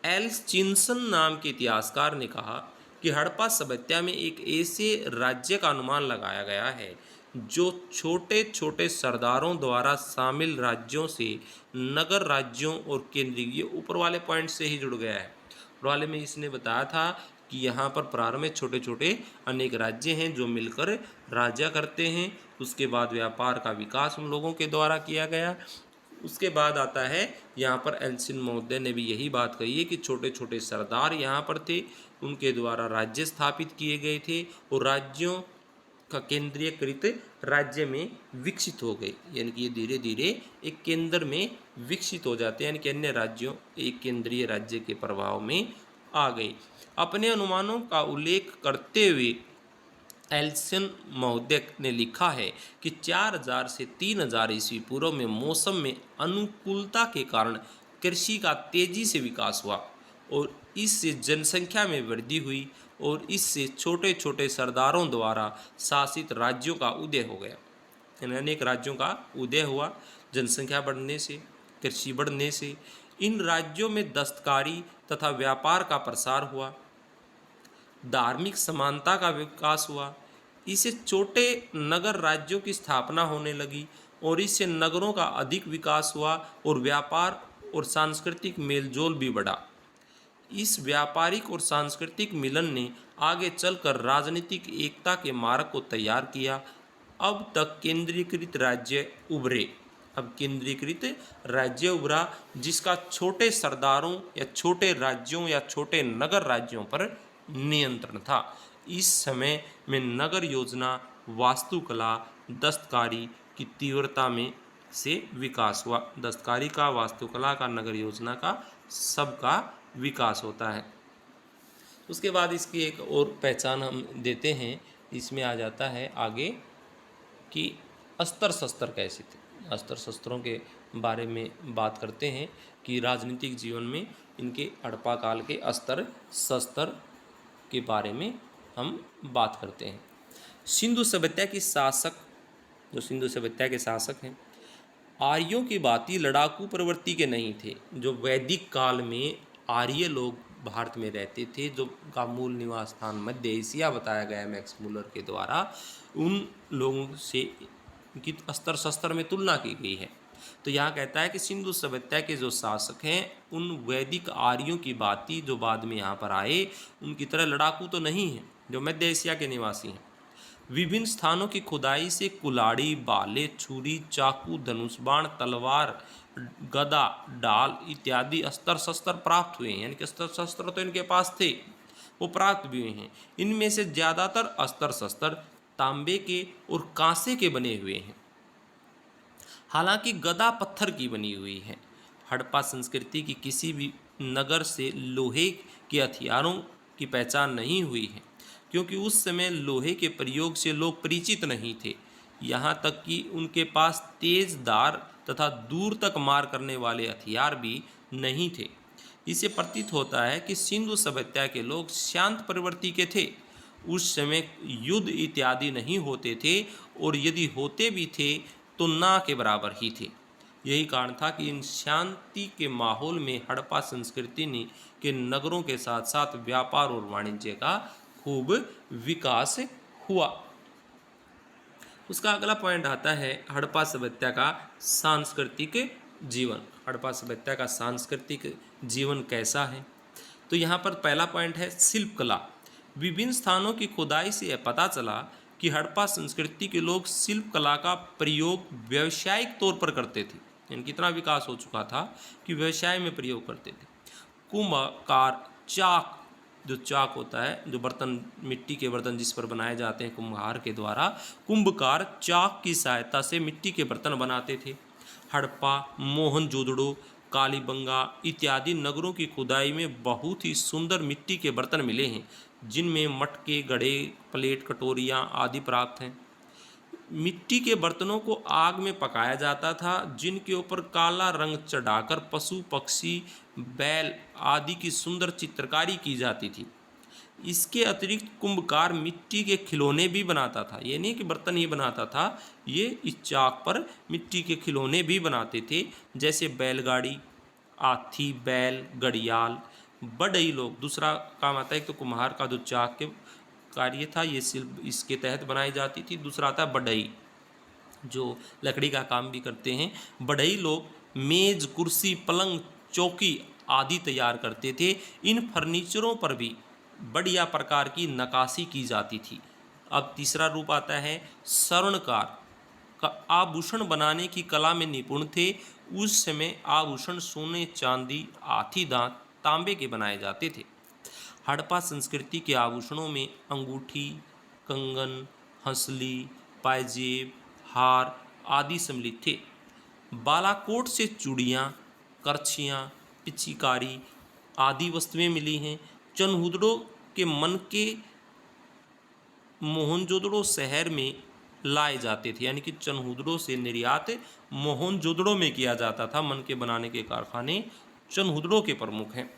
S1: एल्चिंसन नाम के इतिहासकार ने कहा कि हड़प्पा सभ्यता में एक ऐसे राज्य का अनुमान लगाया गया है जो छोटे छोटे सरदारों द्वारा शामिल राज्यों से नगर राज्यों और केंद्रीय, ऊपर वाले पॉइंट से ही जुड़ गया है। ऊपर वाले में इसने बताया था कि यहाँ पर प्रारंभ में छोटे छोटे अनेक राज्य हैं जो मिलकर राज्य करते हैं। उसके बाद व्यापार का विकास उन लोगों के द्वारा किया गया। उसके बाद आता है यहाँ पर एल्चिन महोदय ने भी यही बात कही है कि छोटे छोटे सरदार यहाँ पर थे, उनके द्वारा राज्य स्थापित किए गए थे और राज्यों का केंद्रीयकृत राज्य में विकसित हो गए। यानी कि ये धीरे धीरे एक केंद्र में विकसित हो जाते हैं, यानी कि अन्य राज्यों एक केंद्रीय राज्य के प्रभाव में आ गए। अपने अनुमानों का उल्लेख करते हुए एल्सन महोदय ने लिखा है कि 4000 से 3000 ईस्वी पूर्व में मौसम में अनुकूलता के कारण कृषि का तेजी से विकास हुआ और इससे जनसंख्या में वृद्धि हुई और इससे छोटे छोटे सरदारों द्वारा शासित राज्यों का उदय हो गया। अनेक राज्यों का उदय हुआ जनसंख्या बढ़ने से, कृषि बढ़ने से। इन राज्यों में दस्तकारी तथा व्यापार का प्रसार हुआ, धार्मिक समानता का विकास हुआ, इससे छोटे नगर राज्यों की स्थापना होने लगी और इससे नगरों का अधिक विकास हुआ और व्यापार और सांस्कृतिक मेलजोल भी बढ़ा। इस व्यापारिक और सांस्कृतिक मिलन ने आगे चलकर राजनीतिक एकता के मार्ग को तैयार किया। अब तक केंद्रीकृत राज्य उभरे। अब केंद्रीकृत राज्य उभरा जिसका छोटे सरदारों या छोटे राज्यों या छोटे नगर राज्यों पर नियंत्रण था। इस समय में नगर योजना, वास्तुकला, दस्तकारी की तीव्रता में से विकास हुआ। दस्तकारी का, वास्तुकला का, नगर योजना का, सबका विकास होता है। उसके बाद इसकी एक और पहचान हम देते हैं, इसमें आ जाता है आगे कि अस्त्र शस्त्र कैसे थे। अस्त्र शस्त्रों के बारे में बात करते हैं कि राजनीतिक जीवन में इनके हड़प्पा काल के अस्त्र शस्त्र के बारे में हम बात करते हैं। सिंधु सभ्यता की शासक, जो सिंधु सभ्यता के शासक हैं, आर्यों की भांति लड़ाकू प्रवृत्ति के नहीं थे। जो वैदिक काल में आर्य लोग भारत में रहते थे, जो का मूल निवास स्थान मध्य एशिया बताया गया है मैक्स मुलर के द्वारा, उन लोगों से की अस्त्र शस्त्र में तुलना की गई है। तो यहाँ कहता है कि सिंधु सभ्यता के जो शासक हैं उन वैदिक आर्यों की भांति जो बाद में यहाँ पर आए उनकी तरह लड़ाकू तो नहीं है, जो मध्य एशिया के निवासी हैं। विभिन्न स्थानों की खुदाई से कुल्हाड़ी, भाले, छुरी, चाकू, धनुष बाण, तलवार, गदा, ढाल इत्यादि अस्त्र शस्त्र प्राप्त हुए हैं। यानी कि अस्त्र शस्त्र तो इनके पास थे, वो प्राप्त भी हुए हैं। इनमें से ज़्यादातर अस्त्र शस्त्र तांबे के और कांसे के बने हुए हैं। हालांकि गदा पत्थर की बनी हुई है। हड़प्पा संस्कृति की किसी भी नगर से लोहे के हथियारों की पहचान नहीं हुई है, क्योंकि उस समय लोहे के प्रयोग से लोग परिचित नहीं थे। यहाँ तक कि उनके पास तेज धार तथा दूर तक मार करने वाले हथियार भी नहीं थे। इसे प्रतीत होता है कि सिंधु सभ्यता के लोग शांत प्रवृत्ति के थे। उस समय युद्ध इत्यादि नहीं होते थे, और यदि होते भी थे तो ना के बराबर ही थे। यही कारण था कि इन शांति के माहौल में हड़प्पा संस्कृति ने के नगरों के साथ साथ व्यापार और वाणिज्य का खूब विकास हुआ। उसका अगला पॉइंट आता है हड़प्पा सभ्यता का सांस्कृतिक जीवन। हड़प्पा सभ्यता का सांस्कृतिक जीवन कैसा है? तो यहाँ पर पहला पॉइंट है शिल्प कला। विभिन्न स्थानों की खुदाई से यह पता चला कि हड़प्पा संस्कृति के लोग शिल्प कला का प्रयोग व्यावसायिक तौर पर करते थे। इनका इतना विकास हो चुका था कि व्यवसाय में प्रयोग करते थे। कुम्भकार चाक, जो चाक होता है, जो बर्तन, मिट्टी के बर्तन जिस पर बनाए जाते हैं कुम्हार के द्वारा, कुंभकार चाक की सहायता से मिट्टी के बर्तन बनाते थे। हड़प्पा, मोहनजोदड़ो, कालीबंगा इत्यादि नगरों की खुदाई में बहुत ही सुंदर मिट्टी के बर्तन मिले हैं, जिनमें मटके, घड़े, प्लेट, कटोरियाँ आदि प्राप्त हैं। मिट्टी के बर्तनों को आग में पकाया जाता था, जिनके ऊपर काला रंग चढ़ाकर पशु, पक्षी, बैल आदि की सुंदर चित्रकारी की जाती थी। इसके अतिरिक्त कुंभकार मिट्टी के खिलौने भी बनाता था। ये नहीं कि बर्तन ही बनाता था, ये इस चाक पर मिट्टी के खिलौने भी बनाते थे, जैसे बैलगाड़ी, हाथी, बैल, घड़ियाल। बढ़ई लोग, दूसरा काम आता है, एक तो कुम्हार का जो चाक के कार्य था ये शिल्प इसके तहत बनाई जाती थी। दूसरा आता है बढ़ई, जो लकड़ी का काम भी करते हैं। बढ़ई लोग मेज, कुर्सी, पलंग, चौकी आदि तैयार करते थे। इन फर्नीचरों पर भी बढ़िया प्रकार की नक्काशी की जाती थी। अब तीसरा रूप आता है स्वर्णकार का। आभूषण बनाने की कला में निपुण थे। उस समय आभूषण सोने, चांदी, हाथी दांत, तांबे के बनाए जाते थे। हड़प्पा संस्कृति के आभूषणों में अंगूठी, कंगन, हंसली, पायजेब, हार आदि सम्मिलित थे। बालाकोट से चूड़ियाँ, करछियाँ, पिचकारी आदि वस्तुएं मिली हैं। चनहुदड़ो के मन के मोहनजोदड़ो शहर में लाए जाते थे, यानी कि चनहुदड़ो से निर्यात मोहनजोदड़ो में किया जाता था। मन के बनाने के कारखाने चनहुदड़ो के प्रमुख हैं।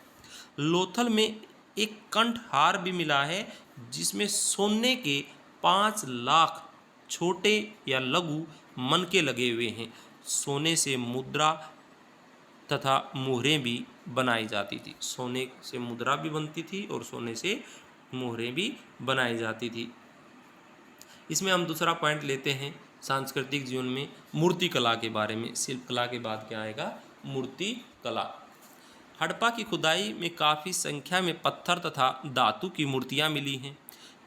S1: लोथल में एक कंठहार भी मिला है, जिसमें सोने के 5 लाख छोटे या लघु मन के लगे हुए हैं। सोने से मुद्रा तथा मोहरें भी बनाई जाती थी। सोने से मुद्रा भी बनती थी और सोने से मोहरें भी बनाई जाती थी। इसमें हम दूसरा पॉइंट लेते हैं सांस्कृतिक जीवन में मूर्ति कला के बारे में। शिल्प कला के बाद क्या आएगा? मूर्ति कला। हड़प्पा की खुदाई में काफ़ी संख्या में पत्थर तथा धातु की मूर्तियां मिली हैं,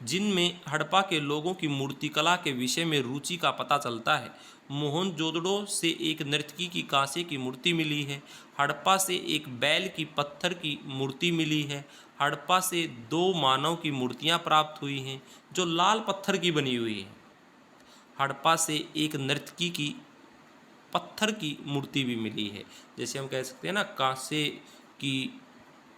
S1: जिनमें हड़प्पा के लोगों की मूर्तिकला के विषय में रुचि का पता चलता है। मोहनजोदड़ो से एक नर्तकी की कांसे की मूर्ति मिली है। हड़प्पा से एक बैल की पत्थर की मूर्ति मिली है। हड़प्पा से 2 मानव की मूर्तियां प्राप्त हुई हैं जो लाल पत्थर की बनी हुई हैं। हड़प्पा से एक नर्तकी की पत्थर की मूर्ति भी मिली है। जैसे हम कह सकते हैं ना, कांसे की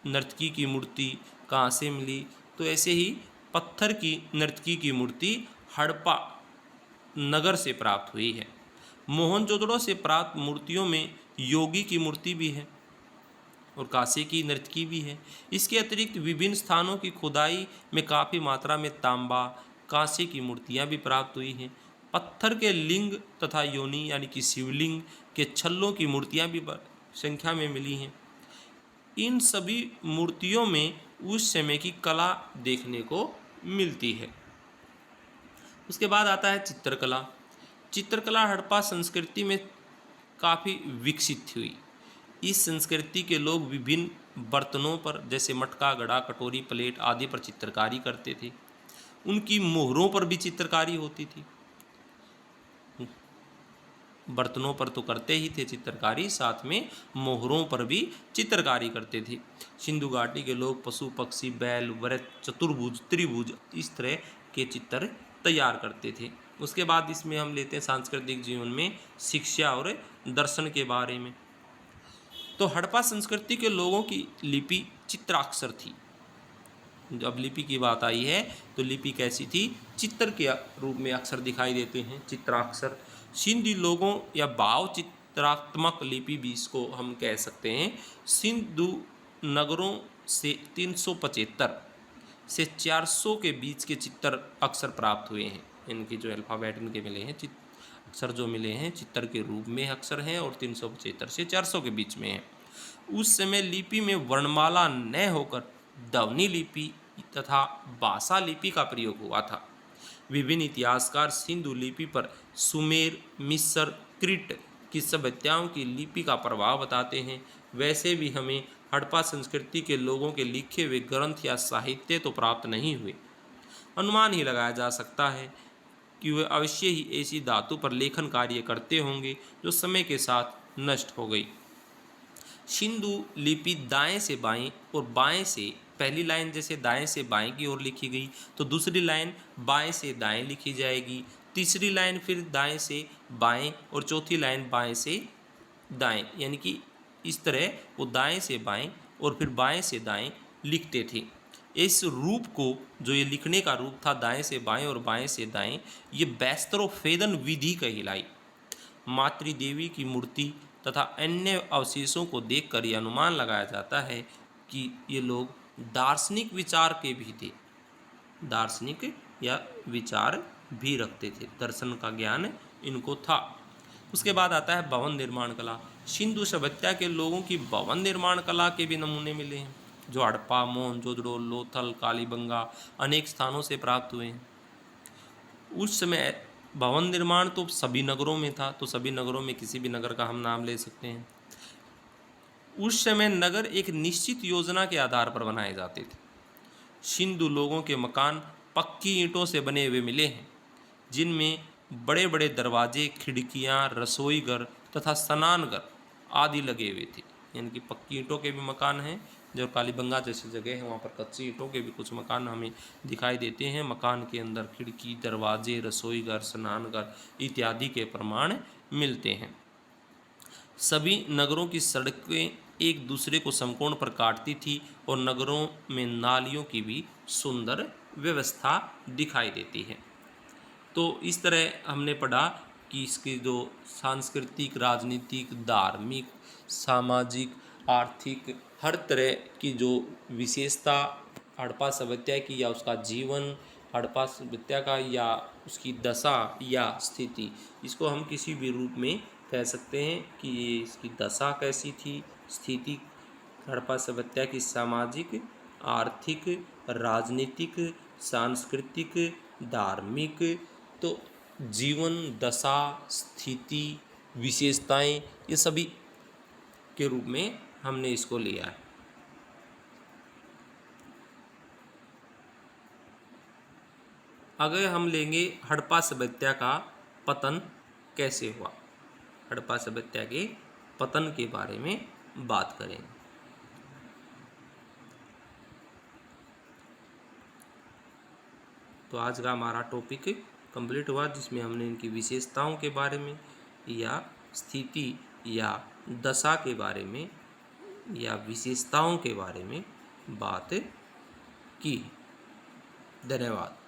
S1: नर्तकी की मूर्ति कहाँ से मिली, तो ऐसे ही पत्थर की नर्तकी की मूर्ति हड़प्पा नगर से प्राप्त हुई है। मोहनजोदड़ो से प्राप्त मूर्तियों में योगी की मूर्ति भी है और कांसे की नर्तकी भी है। इसके अतिरिक्त विभिन्न स्थानों की खुदाई में काफ़ी मात्रा में तांबा, कांसे की मूर्तियां भी प्राप्त हुई हैं। पत्थर के लिंग तथा योनि यानी कि शिवलिंग के छल्लों की मूर्तियां भी संख्या में मिली हैं। इन सभी मूर्तियों में उस समय की कला देखने को मिलती है। उसके बाद आता है चित्रकला। चित्रकला हड़प्पा संस्कृति में काफ़ी विकसित हुई। इस संस्कृति के लोग विभिन्न बर्तनों पर जैसे मटका, घड़ा, कटोरी, प्लेट आदि पर चित्रकारी करते थे। उनकी मोहरों पर भी चित्रकारी होती थी। बर्तनों पर तो करते ही थे चित्रकारी, साथ में मोहरों पर भी चित्रकारी करते थे। सिंधु घाटी के लोग पशु, पक्षी, बैल, वृत्त, चतुर्भुज, त्रिभुज इस तरह के चित्र तैयार करते थे। उसके बाद इसमें हम लेते हैं सांस्कृतिक जीवन में शिक्षा और दर्शन के बारे में। तो हड़प्पा संस्कृति के लोगों की लिपि चित्राक्षर थी। जब लिपि की बात आई है तो लिपि कैसी थी? चित्र के रूप में अक्षर दिखाई देते हैं, चित्राक्षर। सिंधी लोगों या भाव चित्रात्मक लिपि भी इसको हम कह सकते हैं। सिंधु नगरों से 375 से 400 के बीच के चित्र अक्षर प्राप्त हुए हैं। इनकी जो अल्फ़ाबेट इनके मिले हैं, अक्षर जो मिले हैं चित्र के रूप में अक्षर हैं और 375 से 400 के बीच में हैं। उस समय लिपि में वर्णमाला न होकर ध्वनि लिपि तथा भाषा लिपि का प्रयोग हुआ था। विभिन्न इतिहासकार सिंधु लिपि पर सुमेर, मिस्र, क्रीट की सभ्यताओं की लिपि का प्रभाव बताते हैं। वैसे भी हमें हड़प्पा संस्कृति के लोगों के लिखे हुए ग्रंथ या साहित्य तो प्राप्त नहीं हुए। अनुमान ही लगाया जा सकता है कि वे अवश्य ही ऐसी धातु पर लेखन कार्य करते होंगे जो समय के साथ नष्ट हो गई। सिंधु लिपि दाएं से बाएं और बाएं से, पहली लाइन जैसे दाएं से बाएं की ओर लिखी गई तो दूसरी लाइन बाएं से दाएं लिखी जाएगी, तीसरी लाइन फिर दाएं से बाएं और चौथी लाइन बाएं से दाएं, यानी कि इस तरह वो दाएं से बाएं और फिर बाएं से दाएं लिखते थे। इस रूप को, जो ये लिखने का रूप था दाएं से बाएं और बाएं से दाएं, ये बैस्तरोफेदन विधि कहलाई। मातृदेवी की मूर्ति तथा अन्य अवशेषों को देखकर यह अनुमान लगाया जाता है कि ये लोग दार्शनिक विचार के भी थे, दार्शनिक या विचार भी रखते थे, दर्शन का ज्ञान इनको था। उसके बाद आता है भवन निर्माण कला। सिंधु सभ्यता के लोगों की भवन निर्माण कला के भी नमूने मिले हैं, जो हड़प्पा, मोहनजोदड़ो, लोथल, कालीबंगा अनेक स्थानों से प्राप्त हुए हैं। उस समय भवन निर्माण तो सभी नगरों में था, तो सभी नगरों में किसी भी नगर का हम नाम ले सकते हैं। उस समय नगर एक निश्चित योजना के आधार पर बनाए जाते थे। सिंधु लोगों के मकान पक्की ईंटों से बने हुए मिले हैं, जिनमें बड़े बड़े दरवाजे, खिड़कियां, रसोई घर तथा स्नानघर आदि लगे हुए थे। यानी कि पक्की ईंटों के भी मकान हैं। जो कालीबंगा जैसी जगह है वहाँ पर कच्ची ईंटों के भी कुछ मकान हमें दिखाई देते हैं। मकान के अंदर खिड़की, दरवाजे, रसोई घर, स्नानघर इत्यादि के प्रमाण मिलते हैं। सभी नगरों की सड़कें एक दूसरे को समकोण पर काटती थी और नगरों में नालियों की भी सुंदर व्यवस्था दिखाई देती है। तो इस तरह हमने पढ़ा कि इसकी जो सांस्कृतिक, राजनीतिक, धार्मिक, सामाजिक, आर्थिक हर तरह की जो विशेषता हड़प्पा सभ्यता की या उसका जीवन, हड़प्पा सभ्यता का या उसकी दशा या स्थिति, इसको हम किसी भी रूप में कह सकते हैं कि ये इसकी दशा कैसी थी, स्थिति हड़प्पा सभ्यता की सामाजिक, आर्थिक, राजनीतिक, सांस्कृतिक, धार्मिक तो जीवन, दशा, स्थिति, विशेषताएं, ये सभी के रूप में हमने इसको लिया है। अगर हम लेंगे हड़प्पा सभ्यता का पतन कैसे हुआ, हड़प्पा सभ्यता के पतन के बारे में बात करेंगे। तो आज का हमारा टॉपिक कंप्लीट हुआ, जिसमें हमने इनकी विशेषताओं के बारे में या स्थिति या दशा के बारे में या विशेषताओं के बारे में बात की। धन्यवाद।